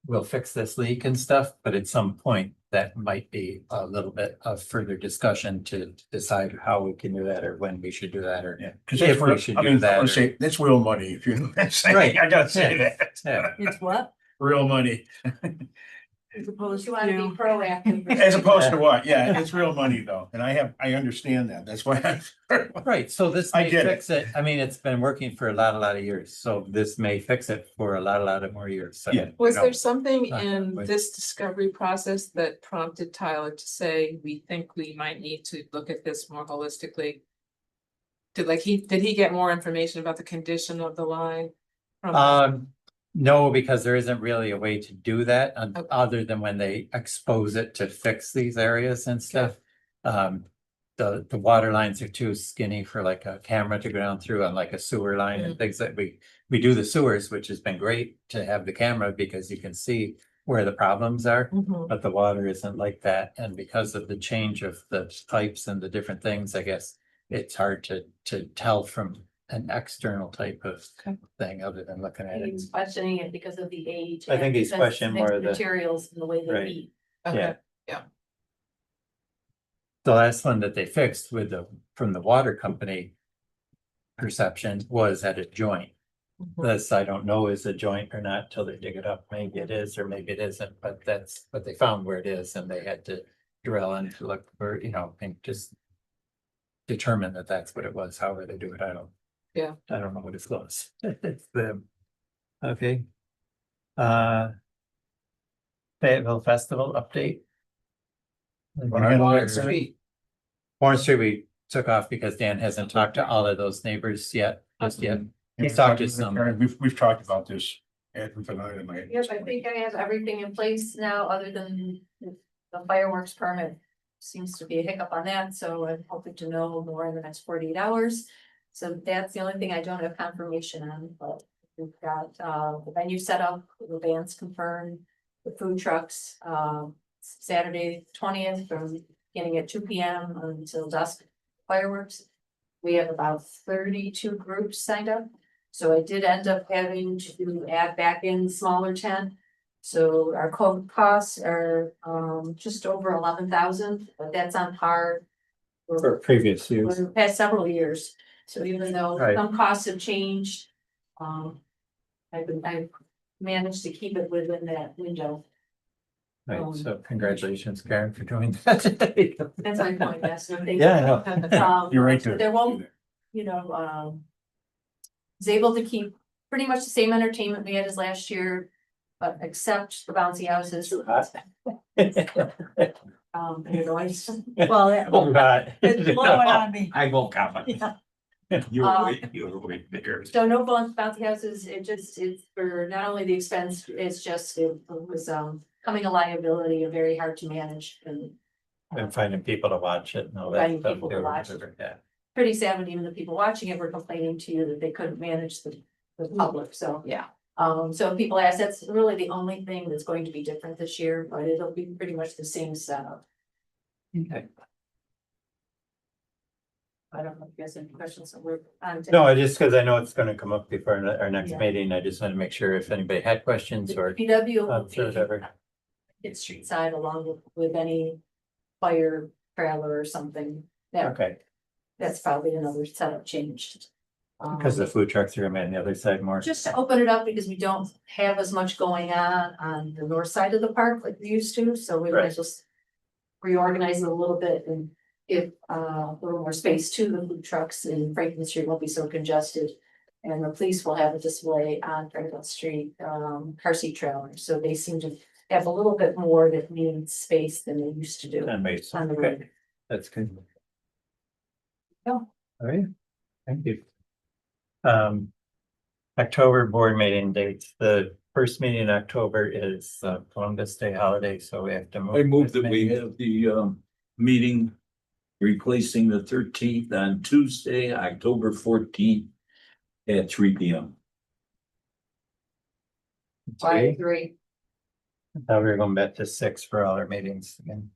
We'll fix this leak and stuff, but at some point that might be a little bit of further discussion to decide how we can do that or when we should do that or. Yeah, because If that's we real, should I do mean, that I or- would say that's real money, if you know what I'm saying. Right. I gotta say Yeah. that, Yeah, It's what? real money, As opposed You wanna be to. proactive. as opposed to what, yeah, it's real money though, and I understand that, that's why right. So this I may get it. fix it. I mean, it's been working for a lot of years. So this may fix it for a lot of more years. So. Yeah. Was No. there something Okay, in wait. this discovery process that prompted Tyler to say, we think we might need to look at this more holistically? Did he get more information about the condition of the line? from- No, because there isn't really a way to do that Okay. other than when they expose it to fix these areas and stuff. The water lines are too skinny for like a camera to go down through on like a sewer line and things that we do the sewers, which has been great to have the camera because you can see where the problems are. Mhm. But the water isn't like that, and because of the change of the pipes and the different things, I guess it's hard to tell from an external type of Okay. thing other than looking at it. He's questioning it because of the age. I think and he's because questioning mixed more of the- materials and the way they Right. heat. Okay, The last one that they fixed from the water company perception was at a joint. Mhm. This, I don't know is a joint or not till they dig it up. Maybe it is or maybe it isn't, but that's what they found where it is, and they had to drill in to look for, and just determine that that's what it was. However they do it, I don't Yeah. I don't know what it's called. It's them. Okay. Fayetteville Festival update. Warren Street. Warren Street, we took off because Dan hasn't talked to all of those neighbors yet, just yet. He's talked to some. We've talked about this ad infinitum. Yes, I think I have everything in place now, other than the fireworks permit. Seems to be a hiccup on that, so I'm hoping to know more in the next 48 hours. So that's the only thing I don't have confirmation on, but we've got the venue set up, the bands confirmed, the food trucks, Saturday 20th from beginning at 2 p.m. until dusk, fireworks. We have about 32 groups signed up. So I did end up having to add back in smaller tent. So our costs are just over 11,000, but that's on par For previous years. for the past several years. So even though Right. some costs have changed, I've managed to keep it within that window. Right, so congratulations, Karen, for doing that today. That's my point, yes. No, thank you. Yeah, I know. You're right to. There won't, do that. you know, was able to keep pretty much the same entertainment we had as last year, but except the bouncy houses. The noise. Well, Oh, God. it's blowing on me. I won't comment. Yeah. You're way bigger. So no bouncy houses, it's for not only the expense, it's just, it was, becoming a liability and very hard to manage and And finding people to watch it and all that Finding stuff. people to too, watch it. Yeah. pretty sad when even the people watching it were complaining to you that they couldn't manage the public, so. Yeah. So people ask, that's really the only thing that's going to be different this year, but it'll be pretty much the same setup. Okay. I don't know if you guys have any questions, so we're on to. No, just because I know it's gonna come up before our next Yeah. meeting, I just wanted to make sure if anybody had questions or PW will thoughts or whatever. be street side along with any fire trailer or something. That, Okay, that's probably another setup change. because the food trucks are gonna be on the other side more. Just to open it up because we don't have as much going on the north side of the park like we used to, so we might Right. just reorganize it a little bit and give a little more space to the food trucks and Franklin Street won't be so congested. And the police will have a display on Franklin Street, car seat trailers, so they seem to have a little bit more that needs space than they used to do That makes on the okay, road. that's good. Yeah. All right, thank you. October board meeting dates, the first meeting in October is Columbus Day holiday, so we have to move. I move that we have the meeting replacing the 13th on Tuesday, October 14th at 3 p.m. I agree. I thought we were going back to 6 for all our meetings again.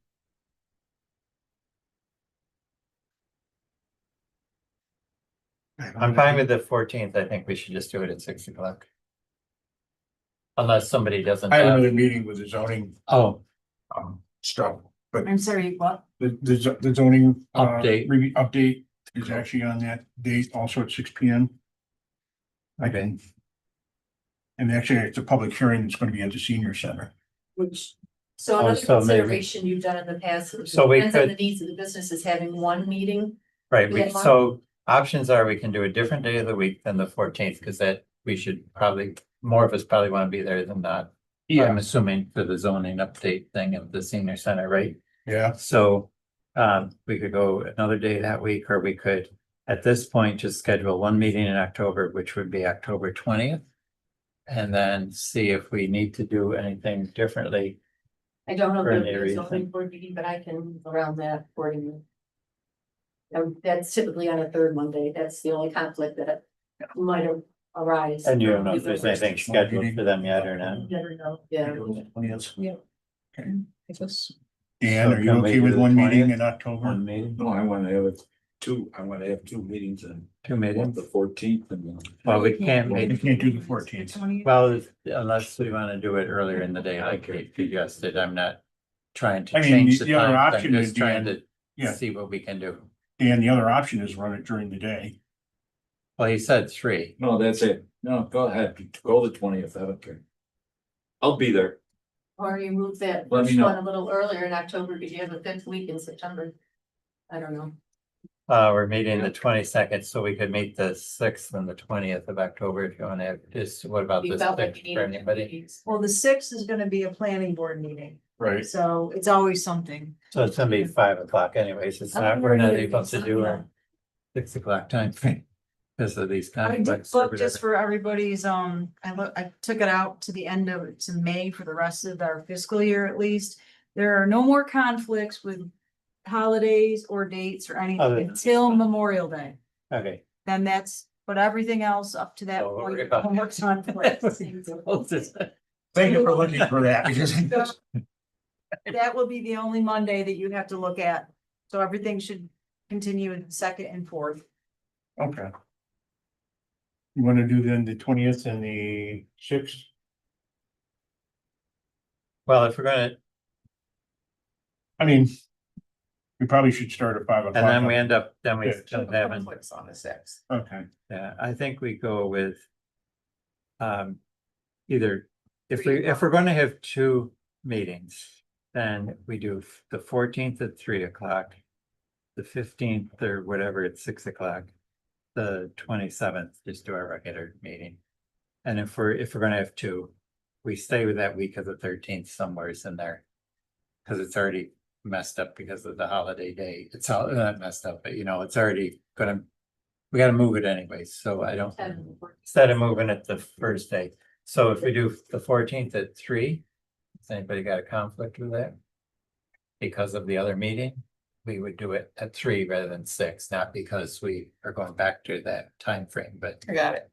I'm fine with the 14th. I think we should just do it at 6 o'clock. Unless somebody doesn't I have have, another meeting with the zoning oh, stuff, but I'm sorry, what? the zoning. Update. Update is actually on that date, also at 6 p.m. I can. And actually, it's a public hearing that's going to be at the senior center. Which, so Oh, another so maybe- consideration you've done in the past. So we depends on could- the needs of the business is having one meeting. right, Yeah, Mark. so options are we can do a different day of the week than the 14th, because that we should probably, more of us probably want to be there than not. I'm assuming for the zoning update thing of the senior center, right? Yeah, So we could go another day that week, or we could, at this point, just schedule one meeting in October, which would be October 20th. And then see if we need to do anything differently. I don't know For if any there's reason. zoning board meeting, but I can move around that accordingly. That's typically on a third Monday. That's the only conflict that might arise. And you don't know if there's anything scheduled for them yet or not. Never know, yeah. I guess. Dan, are you can we okay do with the one meeting 20th? in October? One meeting, No, I want to have two. I want to have two meetings and 2 meetings. the 14th and Well, we can't You make, can't do the 14th. well, unless we want to do it earlier in the day, like Kate suggested, I'm not trying to I mean, change the the other time, I'm option is, just trying Dan, to yeah. see what we can do. And the other option is run it during the day. Well, he said 3. no, that's it. No, go ahead. Go the 20th. I don't care. I'll be there. Or you move that Let me first know. one a little earlier in October because you have a fifth week in September. I don't know. We're meeting the 22nd, so we could meet the 6th and the 20th of October if you want to have, just, what about We this? felt like for we needed anybody? meetings. Well, the sixth is gonna be a planning board meeting, Right. so it's always something. So it's gonna be 5 o'clock anyways, it's not, we're not able to do our 6 o'clock time frame. Because of these I did conflicts. or look just whatever. for everybody's, I took it out to the end of, to May for the rest of our fiscal year at least. There are no more conflicts with holidays or dates or Other anything than- until Memorial Day. Okay. Then that's, but everything else up to that Don't worry point, about no more conflicts. Thank you for looking for that, because That will be the only Monday that you have to look at. So everything should continue in second and fourth. okay. You wanna do then the 20th and the 6th? Well, if we're gonna, I mean, we probably should start at 5 o'clock. and then we end up, then we Yeah. don't have, Conflicts on the sixth. Okay, yeah, I think we go with. Either, if we're gonna have two meetings, then we do the 14th at 3 o'clock. The 15th or whatever at 6 o'clock. The 27th, just do our regular meeting. And if we're gonna have two, we stay with that week of the 13th somewheres in there. Cause it's already messed up because of the holiday day. It's all not messed up, but it's already gonna. We gotta move it anyways, so I don't, instead of moving it the first day. So if we do the 14th at 3, has anybody got a conflict with that? Because of the other meeting, we would do it at 3 rather than 6, not because we are going back to that time frame. But I got it.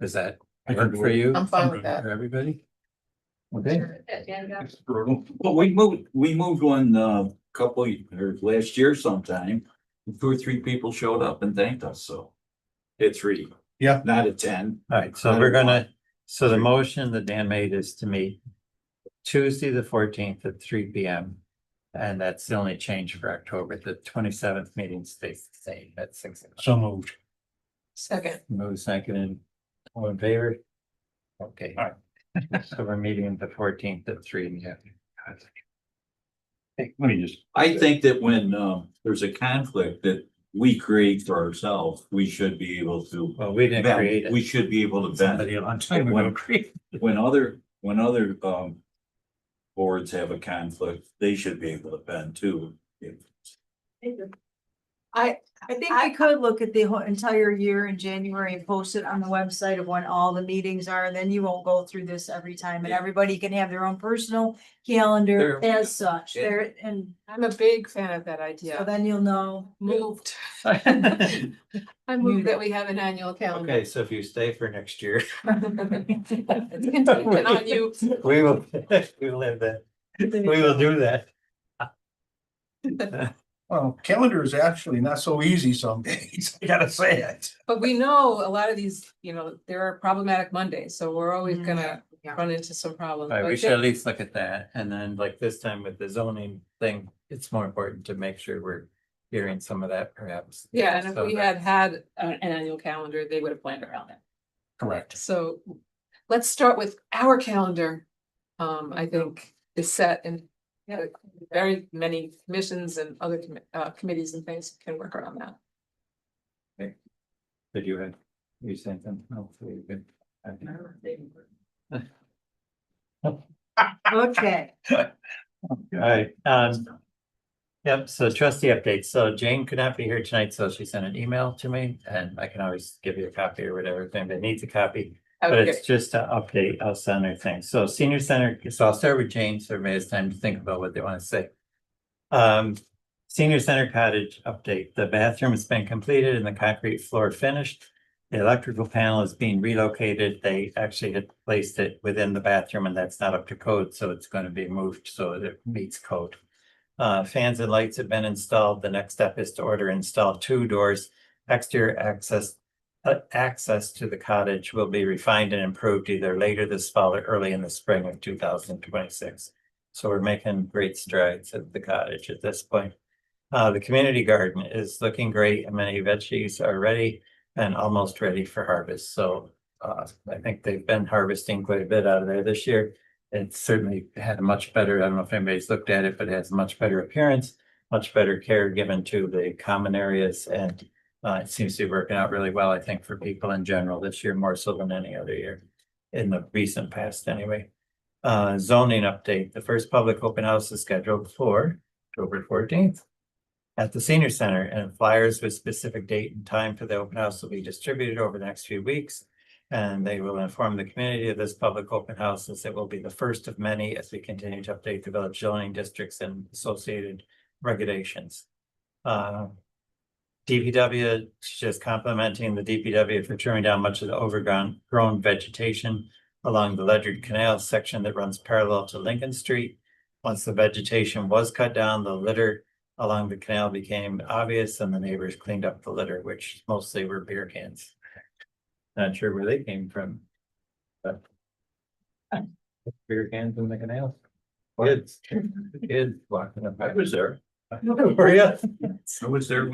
does that I work can for do it. you? I'm fine with that. For everybody? Okay, it's brutal. Well, we moved one, couple, or last year sometime. 2 or 3 people showed up and thanked us, so. At 3. Yeah. Not at 10. all right, so Not we're at gonna, so the motion that Dan made is to meet Tuesday, the 14th at 3 p.m. And that's the only change for October. The 27th meeting stays the same at 6 o'clock. So moved. Second, Move second and all in favor? Okay. All So we're meeting the 14th at 3 in the afternoon. Hey, let me just. I think that when, there's a conflict that we create for ourselves, we should be able to. Well, we didn't create We it. should be able to bend. Somebody a long time ago When- created. When other, boards have a conflict, they should be able to bend too. I think we could look at the whole entire year in January and post it on the website of when all the meetings are, then you won't go through this every time, and everybody can have their own personal calendar There- as such, Yeah. there, and I'm a big fan of that so idea. then you'll know. Moved. I moved that we have an annual calendar. Okay, so if you stay for next year. It's contingent on you. We will, we will have that. We will do that. Well, calendar is actually not so easy some days, I gotta say it. But we know a lot of these, there are problematic Mondays, so we're always Mm, gonna yeah. run into some problems. All right, But we I should at think- least look at that, and then like this time with the zoning thing, it's more important to make sure we're hearing some of that perhaps. Yeah, and if So we that- had an annual calendar, they would have planned around it. Correct. So let's start with our calendar. I think is set and very many commissions and other committees and things can work around that. Did you have, you sent them? No, so you're good. Okay, All right, yep, so trustee updates. So Jane could not be here tonight, so she sent an email to me and I can always give you a copy or whatever if anybody needs a copy. But Okay, it's just an update, I'll send her things. So senior center, so I'll start with Jane, so everybody has time to think about what they want to say. Senior center cottage update, the bathroom has been completed and the concrete floor finished. The electrical panel is being relocated. They actually had placed it within the bathroom and that's not up to code, so it's going to be moved so that it meets code. Fans and lights have been installed. The next step is to install 2 doors. Exterior access to the cottage will be refined and improved either later this fall or early in the spring of 2026. So we're making great strides at the cottage at this point. The community garden is looking great and many veggies are ready and almost ready for harvest. So I think they've been harvesting quite a bit out of there this year. It certainly had a much better, I don't know if anybody's looked at it, but it has a much better appearance. much better care given to the common areas, and it seems to be working out really well, I think, for people in general this year, more so than any other year in the recent past anyway. Zoning update, the first public open house is scheduled for October 14th at the senior center, and flyers with specific date and time for the open house will be distributed over the next few weeks. And they will inform the community of this public open house, as it will be the first of many as we continue to update the village zoning districts and associated regulations. DPW, just complimenting the DPW for trimming down much of the overgrown vegetation along the Ledyard Canal section that runs parallel to Lincoln Street. Once the vegetation was cut down, the litter along the canal became obvious, and the neighbors cleaned up the litter, which mostly were beer cans. Not sure where they came from, but beer cans in the canal. Kids walking up. I was there. Were you? I was there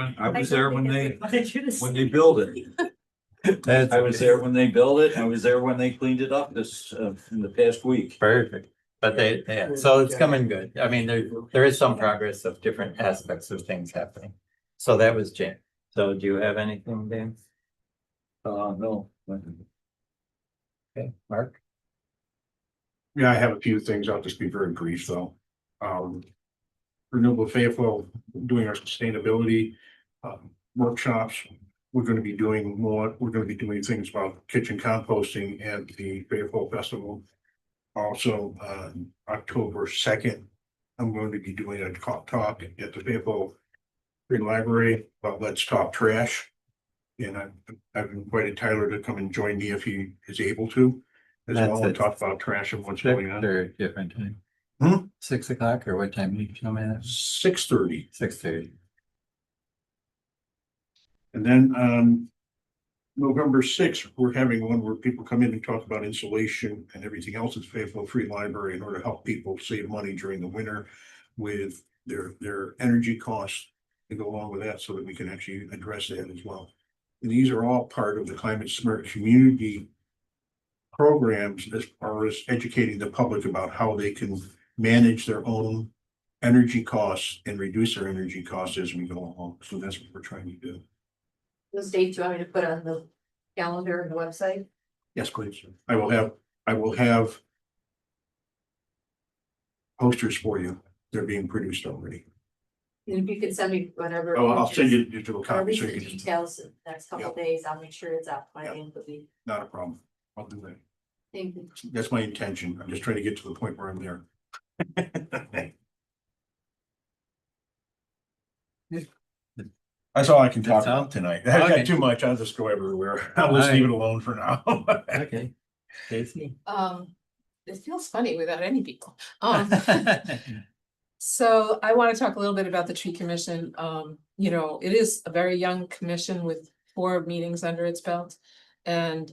when they built it. That's I was there when they built it. I was there when they cleaned it up this, in the past week. Perfect. But yeah, so it's coming good. I mean, there is some progress of different aspects of things happening. So that was Jane. So do you have anything, Dan? No. Okay, Mark? Yeah, I have a few things. I'll just be very brief though. Renewable Fayetteville, doing our sustainability workshops. We're gonna be doing more, we're gonna be doing things about kitchen composting at the Fayetteville Festival. Also, October 2nd, I'm going to be doing a talk at the Fayetteville Free Library about Let's Talk Trash. And I've invited Tyler to come and join me if he is able to, as well, and talk about trash and what's going on. Or different time? 6 o'clock, or what time did you tell me that? 6:30. 6:30. And then on November 6th, we're having one where people come in and talk about insulation and everything else at Fayetteville Free Library in order to help people save money during the winter with their energy costs to go along with that, so that we can actually address that as well. And these are all part of the climate smart community programs, as far as educating the public about how they can manage their own energy costs and reduce their energy costs as we go along. So that's what we're trying to do. Those dates you want me to put on the calendar and the website? Yes, please. I will have posters for you. They're being produced already. And if you could send me whatever. Oh, I'll send you the images digital Or at copy. least So the you can, details in the next couple of days, I'll make sure it's up by the Yeah. end of the week. not a problem. I'll do that. Thank you. That's my intention. I'm just trying to get to the point where I'm there. That's all I can talk about tonight. I've Okay. got too much. I'll just go everywhere. I'll just leave it alone for now. Okay. Casey? It feels funny without any people. So I want to talk a little bit about the tree commission. You know, it is a very young commission with 4 meetings under its belt. And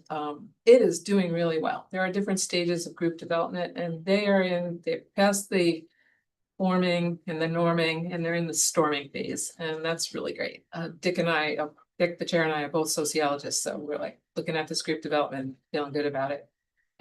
it is doing really well. There are different stages of group development, and they're past the forming and the norming, and they're in the storming phase, and that's really great. Dick, the chair, and I are both sociologists, so we're like looking at this group development, feeling good about it.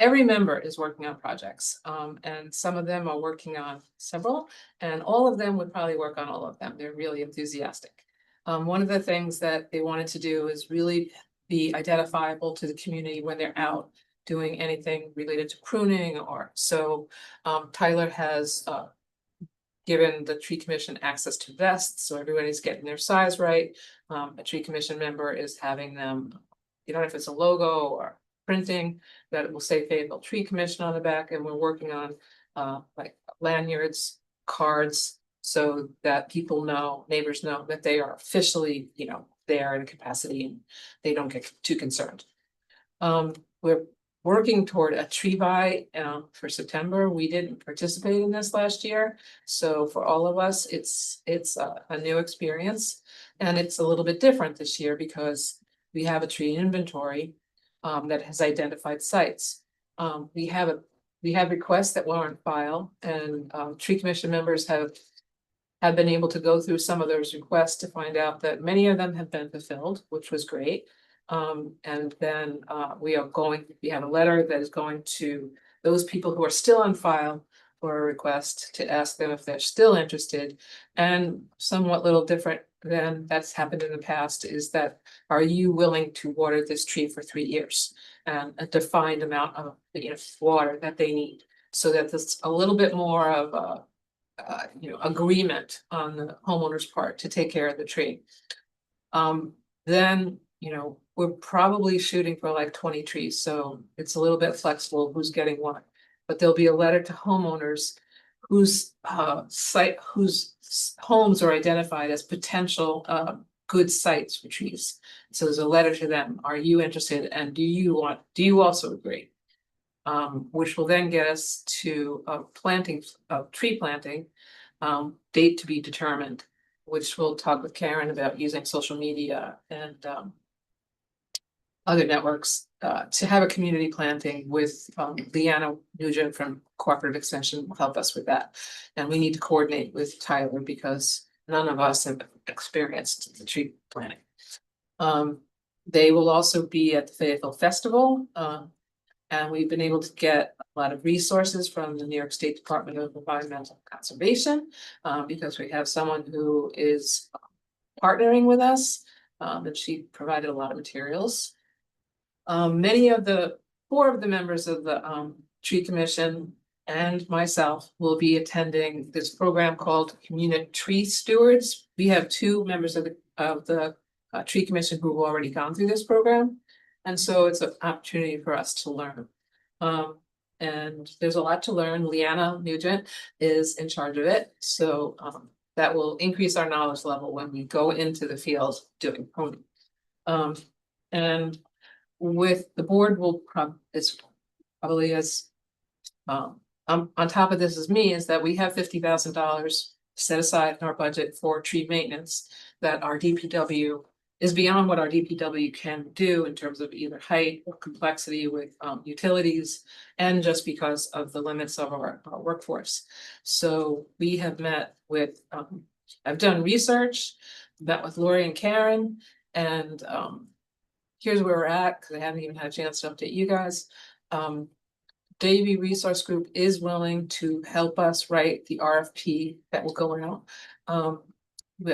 Every member is working on projects, and some of them are working on several, and all of them would probably work on all of them. They're really enthusiastic. One of the things that they wanted to do is really be identifiable to the community when they're out doing anything related to pruning or so. Tyler has given the tree commission access to vests, so everybody's getting their size right. A tree commission member is having them, you know, if it's a logo or printing, that it will say Fayetteville Tree Commission on the back, and we're working on like lanyards, cards, so that people know, neighbors know that they are officially, you know, there in capacity and they don't get too concerned. We're working toward a tree buy for September. We didn't participate in this last year. So for all of us, it's a new experience. And it's a little bit different this year because we have a tree inventory that has identified sites. We have requests that were on file, and tree commission members have been able to go through some of those requests to find out that many of them have been fulfilled, which was great. And then we have a letter that is going to those people who are still on file for a request to ask them if they're still interested. And somewhat little different than that's happened in the past is that, are you willing to water this tree for 3 years? And a defined amount of, water that they need, so that there's a little bit more of a agreement on the homeowner's part to take care of the tree. Then, we're probably shooting for like 20 trees, so it's a little bit flexible who's getting what. But there'll be a letter to homeowners whose homes are identified as potential good sites for trees. So there's a letter to them. Are you interested? And do you also agree? Which will then get us to tree planting, date to be determined, which we'll talk with Karen about using social media and other networks to have a community planting with Leanna Nugent from Cooperative Extension will help us with that. And we need to coordinate with Tyler because none of us have experienced the tree planting. They will also be at the Fayetteville Festival. And we've been able to get a lot of resources from the New York State Department of Environmental Conservation, because we have someone who is partnering with us, and she provided a lot of materials. Four of the members of the Tree Commission and myself will be attending this program called Community Tree Stewards. We have 2 members of the Tree Commission who have already gone through this program. And so it's an opportunity for us to learn. And there's a lot to learn. Leanna Nugent is in charge of it. So that will increase our knowledge level when we go into the field doing pruning. And with the board will probably as on top of this is me, is that we have $50,000 set aside in our budget for tree maintenance that our DPW is beyond what our DPW can do in terms of either height or complexity with utilities, and just because of the limits of our workforce. So we have met with, I've done research, met with Lori and Karen, and here's where we're at, because I haven't even had a chance to update you guys. Davy Resource Group is willing to help us write the RFP that will go out.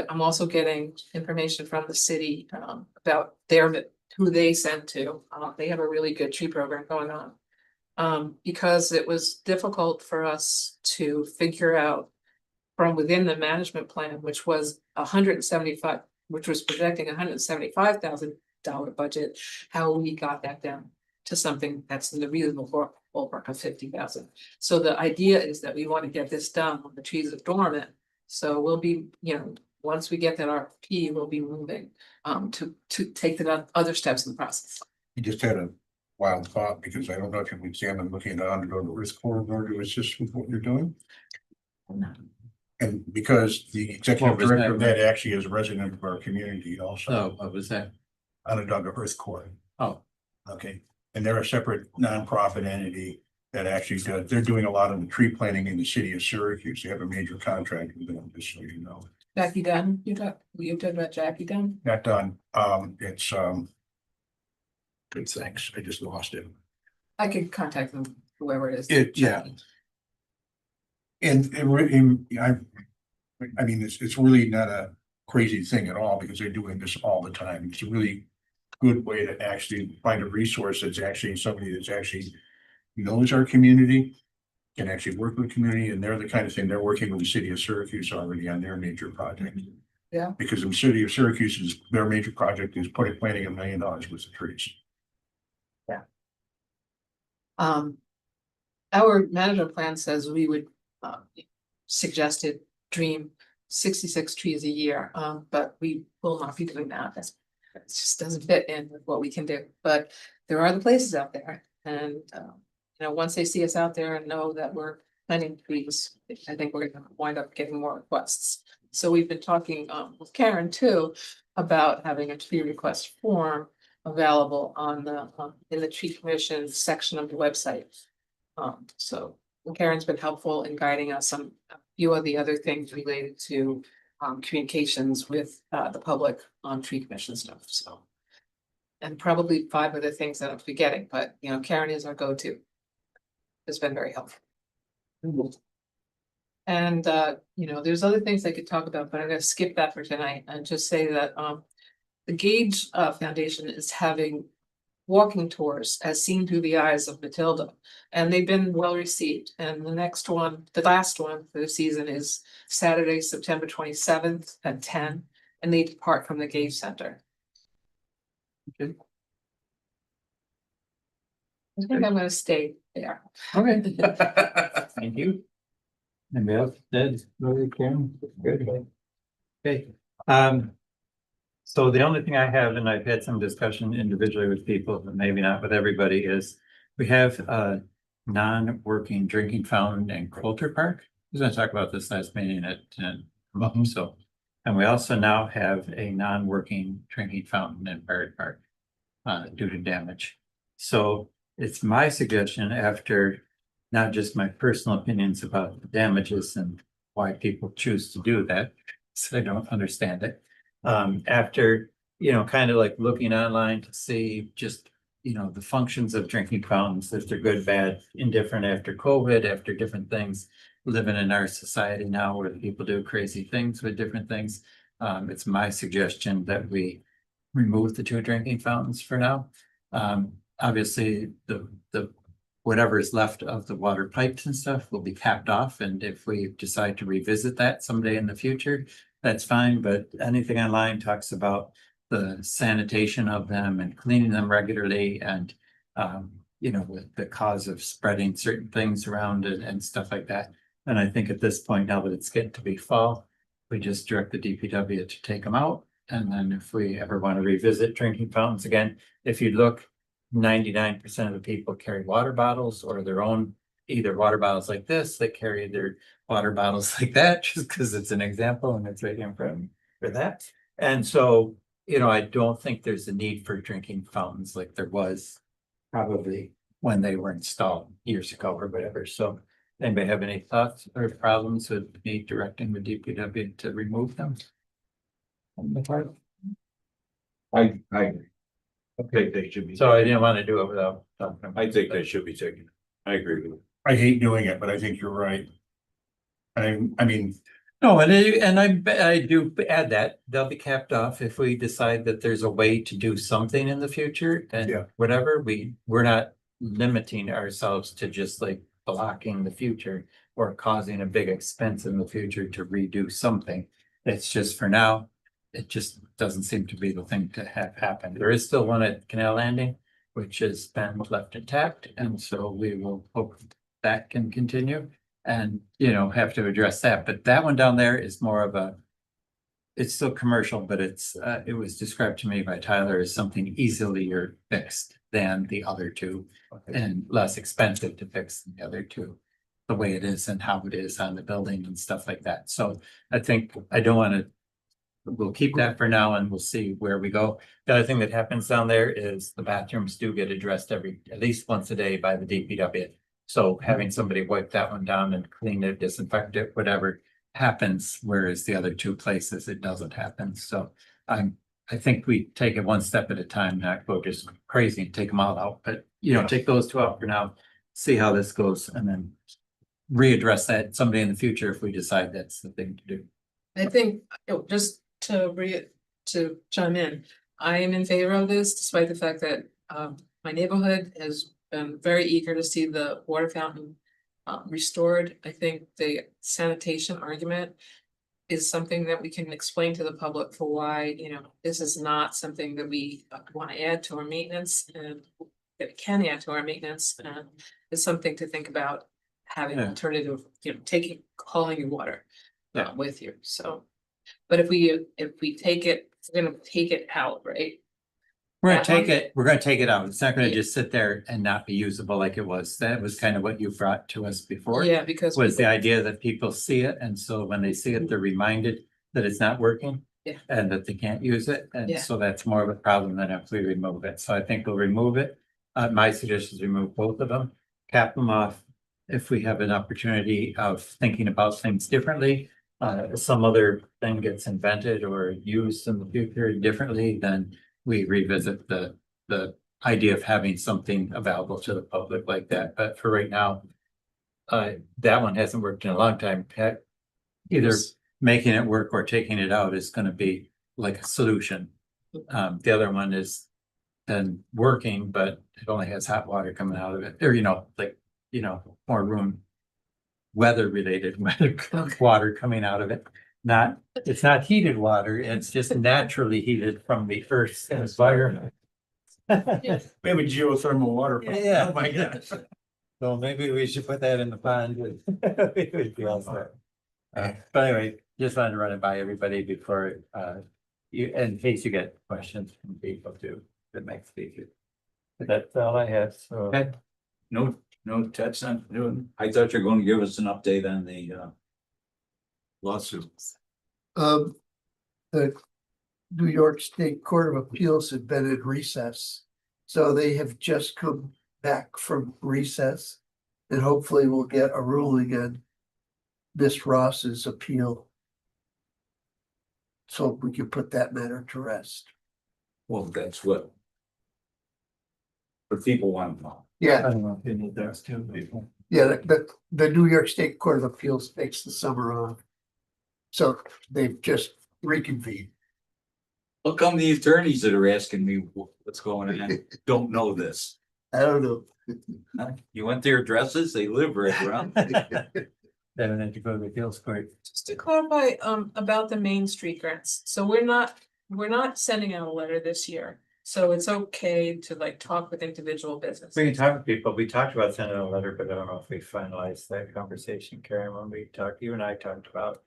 I'm also getting information from the city about who they send to. They have a really good tree program going on. Because it was difficult for us to figure out from within the management plan, which was which was projecting $175,000 budget, how we got that down to something that's in the reasonable ballpark of 50,000. So the idea is that we want to get this done when the trees are dormant. So we'll be, once we get that RFP, we'll be moving to take the other steps in the process. You just had a wild thought, because I don't know if you've examined looking at underdog risk corridor to assist with what you're doing. And because the executive What was director of that? that actually is a resident of our community also. Oh, what was that? Onondaga Earth Corps. Oh, Okay, and they're a separate nonprofit entity that actually does, they're doing a lot of the tree planting in the city of Syracuse. They have a major contract with them, just so you know. Jackie Dunn, you talked about Jackie Dunn? Not done, it's good, thanks, I just lost it. I could contact them, whoever it is. Yeah. And I mean, it's really not a crazy thing at all, because they're doing this all the time. It's a really good way to actually find a resource that's actually somebody that's actually knows our community, can actually work with the community, and they're the kind of thing, they're working with the city of Syracuse already on their major project. Yeah. Because the city of Syracuse their major project is planting $1 million worth of trees. Our management plan says we would suggested dream 66 trees a year, but we will not be doing that. It just doesn't fit in with what we can do, but there are the places out there, and once they see us out there and know that we're planting trees, I think we're gonna wind up getting more requests. So we've been talking with Karen too about having a tree request form available on in the tree commission section of the website. So Karen's been helpful in guiding us on a few of the other things related to communications with the public on tree commission stuff, so. And probably 5 other things that I'm forgetting, but Karen is our go-to. It's been very helpful. And, there's other things I could talk about, but I'm gonna skip that for tonight and just say that, the Gage, Foundation is having walking tours as seen through the eyes of Matilda. And they've been well received. And the last one for the season is Saturday, September 27th at 10, and they depart from the Gage Center. Okay. I think I'm gonna stay there. Okay. Thank you. Anybody else? Ed, Lori, Karen? Good. Okay, so the only thing I have, and I've had some discussion individually with people, but maybe not with everybody, is we have a non-working drinking fountain in Coulter Park. I was gonna talk about this last meeting at 10, so. And we also now have a non-working drinking fountain in Barrett Park due to damage. So it's my suggestion, after not just my personal opinions about the damages and why people choose to do that, so I don't understand it. After, kind of like looking online to see just, the functions of drinking fountains, if they're good, bad, indifferent after COVID, after different things, living in our society now where people do crazy things with different things. It's my suggestion that we remove the two drinking fountains for now. Obviously, the whatever is left of the water pipes and stuff will be capped off, and if we decide to revisit that someday in the future, that's fine. But anything online talks about the sanitation of them and cleaning them regularly, and with the cause of spreading certain things around it and stuff like that. And I think at this point, now that it's getting to be fall, we just direct the DPW to take them out. And then if we ever want to revisit drinking fountains again, if you look, 99% of the people carry water bottles or their own, either water bottles like this, they carry their water bottles like that, just because it's an example and it's right in front of me for that. And so, I don't think there's a need for drinking fountains like there was probably when they were installed years ago or whatever. So anybody have any thoughts or problems with me directing the DPW to remove them? I agree. Okay, they should be. So I didn't want to do it without talking about. I think they should be taken. I agree with you. I hate doing it, but I think you're right. I mean, No, and I do add that they'll be capped off if we decide that there's a way to do something in the future Yeah. and whatever, we're not limiting ourselves to just like blocking the future or causing a big expense in the future to redo something. It's just for now, it just doesn't seem to be the thing to have happen. There is still one at Canal Landing, which has been left intact, and so we will hope that can continue. And, have to address that, but that one down there is more of it's still commercial, but it was described to me by Tyler as something easier fixed than the other two. And less expensive to fix than the other two, the way it is and how it is on the building and stuff like that. So I think we'll keep that for now and we'll see where we go. The other thing that happens down there is the bathrooms do get addressed at least once a day by the DPW. So having somebody wipe that one down and clean it, disinfect it, whatever happens, whereas the other two places, it doesn't happen. So I think we take it one step at a time, not go just crazy and take them all out, but take those two out for now, see how this goes, and then readdress that someday in the future if we decide that's the thing to do. I think, just to chime in, I am in favor of this, despite the fact that, my neighborhood has been very eager to see the water fountain restored. I think the sanitation argument is something that we can explain to the public for why, this is not something that we want to add to our maintenance and that can add to our maintenance, and is something to think about having an alternative, hauling your water with you, so. But if we take it, we're gonna take it out, right? We're gonna That one? take it out. It's not gonna Yeah. just sit there and not be usable like it was. That was kind of what you brought to us before. Yeah, because. Was the idea that people see it, and so when they see it, they're reminded that it's not working. Yeah. And that they can't use it, and Yeah. so that's more of a problem than if we remove it. So I think we'll remove it. My suggestion is remove both of them, cap them off. If we have an opportunity of thinking about things differently, some other thing gets invented or used in the future differently, then we revisit the idea of having something available to the public like that. But for right now, that one hasn't worked in a long time. Either making it work or taking it out is gonna be like a solution. The other one is then working, but it only has hot water coming out of it, or more room. Weather related, water coming out of it. It's not heated water, it's just naturally heated from the earth's environment. We have a geothermal water. pump. Yeah. Oh, my gosh. So maybe we should put that in the pond. It would be all set. But anyway, just wanted to run it by everybody before, in case you get questions from people too, that might speak it. But that's all I have, so. Ted? No, Ted's not doing, I thought you were gonna give us an update on the lawsuits. The New York State Court of Appeals have been in recess. So they have just come back from recess. And hopefully we'll get a ruling on Miss Ross's appeal. So we can put that matter to rest. Well, that's what the people want to know. I Yeah, don't know if you need those two people. yeah, the New York State Court of Appeals takes the summer off. So they've just reconvened. How come the attorneys that are asking me what's going on don't know this? I don't know. Huh? You went their addresses, they live right around. They don't have to go to the appeals court. Just to clarify, about the Main Street grants, so we're not sending out a letter this year. So it's okay to like talk with individual businesses. We can talk with people. We talked about sending a letter, but I don't know if we finalized that conversation, Karen, when we talked, you and I talked about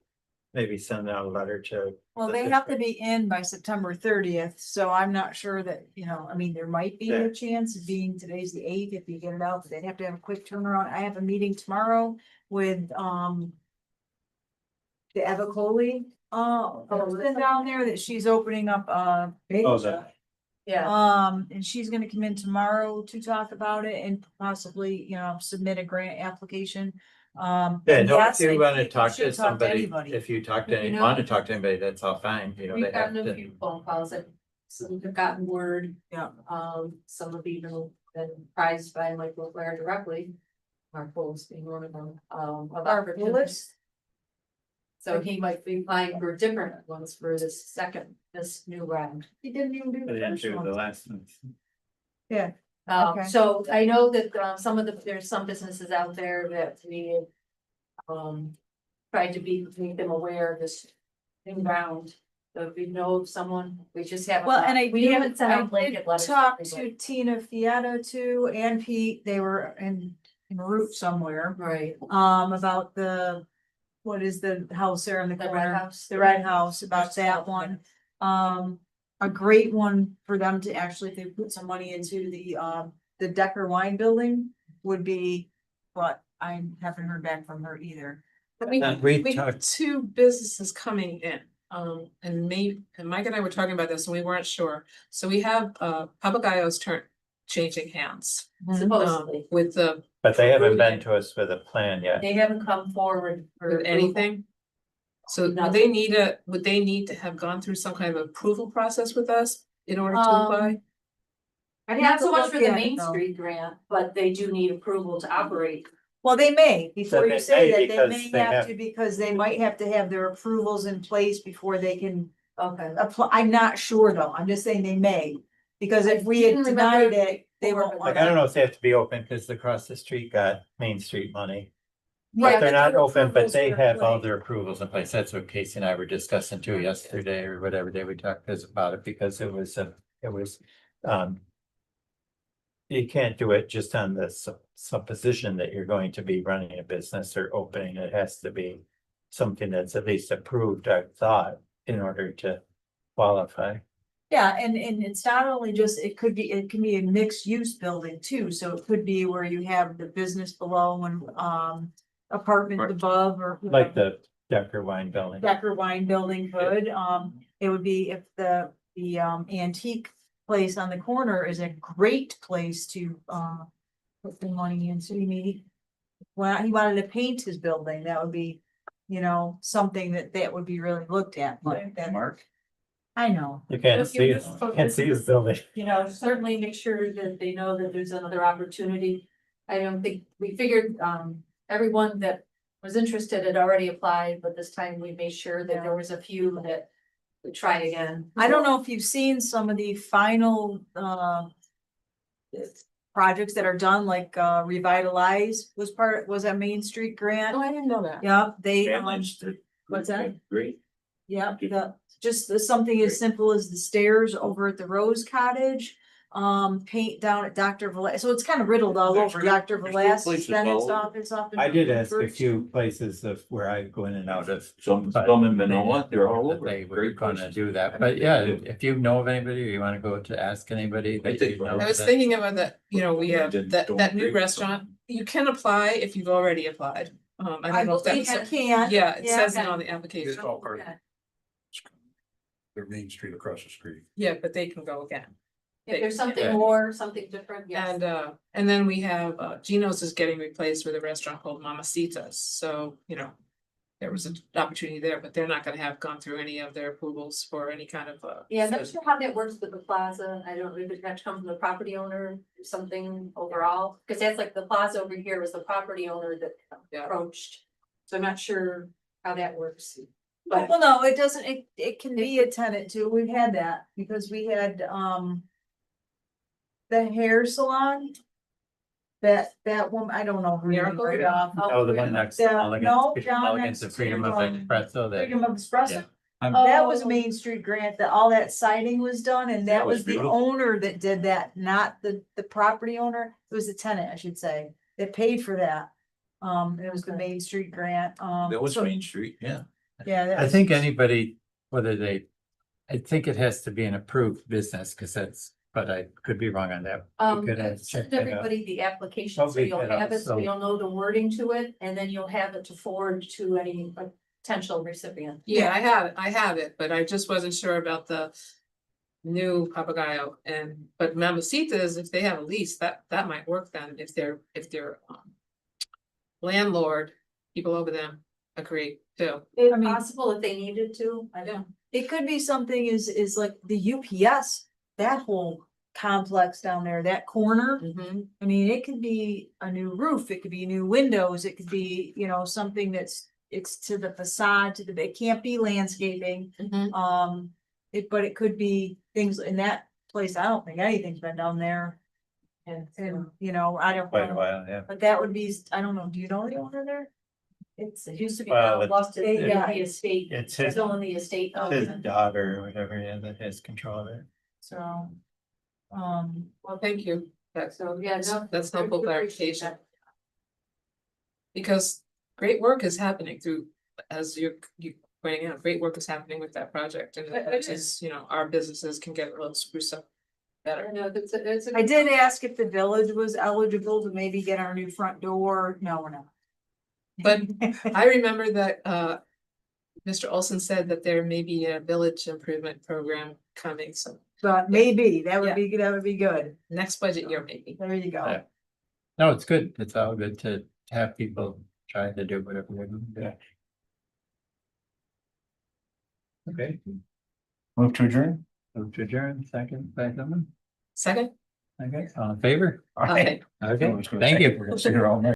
maybe sending out a letter to. Well, they have to be in by September 30th, so I'm not sure that, I mean, there might be Yeah. a chance of being today's the 8th if you get it out, but they'd have to have a quick turnaround. I have a meeting tomorrow with, the Evacoli, person down there that she's opening up, Yeah, and she's gonna come in tomorrow to talk about it and possibly, submit a grant application. Yeah, and no, yes, if I you wanna think you talk should to somebody, anybody. if you talk to You any, know- want to talk to anybody, that's all fine, they We've have gotten a to. few phone calls that some have gotten word. Yeah. Some have even been prized by Michael Blair directly. Our Fullest being one of them, about Our opportunities. Fullest? So he might be applying for different ones for this new round. He didn't even do I the didn't first do the one. last one. Yeah, Okay. So I know that, there's some businesses out there that we, tried to make them aware of this new round. So if you know of someone, we just haven't. well, and We haven't sent out blanket letters. talked to Tina Fiato too, and Pete, they were in route somewhere. Right, About what is the house there in the the Red corner? House. The Red House, about that one. A great one for them to actually, if they put some money into the Decker Wine Building would be, but I haven't heard back from her either. We We have talked, two businesses coming in, and Mike and I were talking about this and we weren't sure. So we have, Papagayo's changing hands. Supposedly, With but they haven't been to us with a plan yet. they haven't come forward for with anything. So would they need to have gone through some kind of approval process with us in order to apply? I'd have Not to so much look for the at it, Main though. Street grant, but they do need approval to operate. Well, they may, before they you say may that, they because may they have have- to, because they might have to have their approvals in place before they can Okay. apply. I'm not sure though, I'm just saying they may. Because if we had Didn't remember denied it, they before, won't. but Like, I don't know if they have to be open, because across the street got Main Street money. Yeah, But they're not their open, but approvals they are have all in their approvals in place. That's what Casey and I were discussing too yesterday or whatever day we talked to us about it, because it was, you can't do it just on the supposition that you're going to be running a business or opening. It has to be something that's at least approved, I thought, in order to qualify. Yeah, and it's not only just, it can be a mixed use building too, so it could be where you have the business below and apartment Right. above or. Like the Decker Wine Building. Decker Wine Building could, it would be if the antique place on the corner is a great place to put the money in, so he he wanted to paint his building, that would be, something that would be really looked at, but that. Mark? I know. You can't If see you it, just can't see his building. Certainly make sure that they know that there's another opportunity. I don't think, we figured, everyone that was interested had already applied, but this time we made sure that there was a few that would try again. I don't know if you've seen some of the final, projects that are done, like, Revitalize was a Main Street grant. Oh, I didn't know that. Yeah, they, Families did what's that? Great. Yeah, something as simple as the stairs over at the Rose Cottage, paint down at Dr. Velaz, so it's kind of riddled all There's over good- Dr. there's good Velaz, places then it's all over. off, it's off. in I did ask a Birch. few places of where I go in and out of. Some but in they Manila, they're all that over. They were Great gonna places. do that, but yeah, if you know of anybody, or you wanna go to ask anybody. I that think you know I was that- thinking about that, you know, we have Didn't- that, don't that new agree. restaurant, you can apply if you've already applied. I I don't know if believe that's, you can. yeah, it says it okay. on the It's application. all part of their Main Street across the street. Yeah, but they can go again. If there's something Yeah. more, something different, yes. And then we have, Gino's is getting replaced with a restaurant called Mamacita's, so, you know. There was an opportunity there, but they're not gonna have gone through any of their approvals for any kind of, Yeah, I'm not sure how that works with the plaza. I don't know if it had to come from the property owner or something overall, because that's like the plaza over here was the property owner that Yeah. approached. So I'm not sure how that works. Well, no, it doesn't, it can be a tenant too, we've had that, because we had, the hair salon. That woman, I don't know her name Miracle? right off. Oh, the one next to Yeah, Mulligan's, no, down Mulligan's, the next Freedom to, of Espresso that. Freedom of Espresso. I'm- That was Main Street grant, that all that siding was done, and that That was was the beautiful. owner that did that, not the property owner. It was the tenant, I should say, that paid for that. It was the Okay. Main Street grant, That was so- Main Street, yeah. Yeah. that I was- think anybody, whether they, I think it has to be an approved business, cause that's, but I could be wrong on that. We could have Send checked that out. everybody the application, so Probably you'll could have it, so also- you'll know the wording to it, and then you'll have it to forward to any potential recipient. yeah, I have it, but I just wasn't sure about the. New Papagayo but Mamacita's, if they have a lease, that might work then, if their landlord, people over them agree too. If I mean- possible, if they needed to, I don't. It could be something is like the UPS, that whole complex down there, that corner. Mhm. I mean, it could be a new roof, it could be new windows, it could be, something it's to the facade, it can't be landscaping. Mhm. But it could be things in that place, I don't think anything's been done there. And, I don't Quite a know, while, yeah. but that would be, I don't know, do you know the owner there? It used to be Well, lost it, yeah. the estate, It's his, still in the estate. his daughter or whatever, yeah, that has control of it. So. Well, thank you, that's, So, yeah, no. that's helpful we appreciate clarification. that. Because great work is happening through, as you pointing out, great work is happening with that project, and It it is, our businesses can get a little spruce up I better. don't know, it's a. I did ask if the village was eligible to maybe get our new front door, no, we're not. But I remember that Mr. Olson said that there may be a village improvement program coming, so But maybe, that would be good, next budget year maybe. there you go. Yeah. No, it's good. It's all good to have people trying to do whatever they're doing. Yeah. Okay, Move to adjourn? move to adjourn, second, by someone, Second? okay, all in favor? Okay. Okay, thank you. We're gonna sit here all night.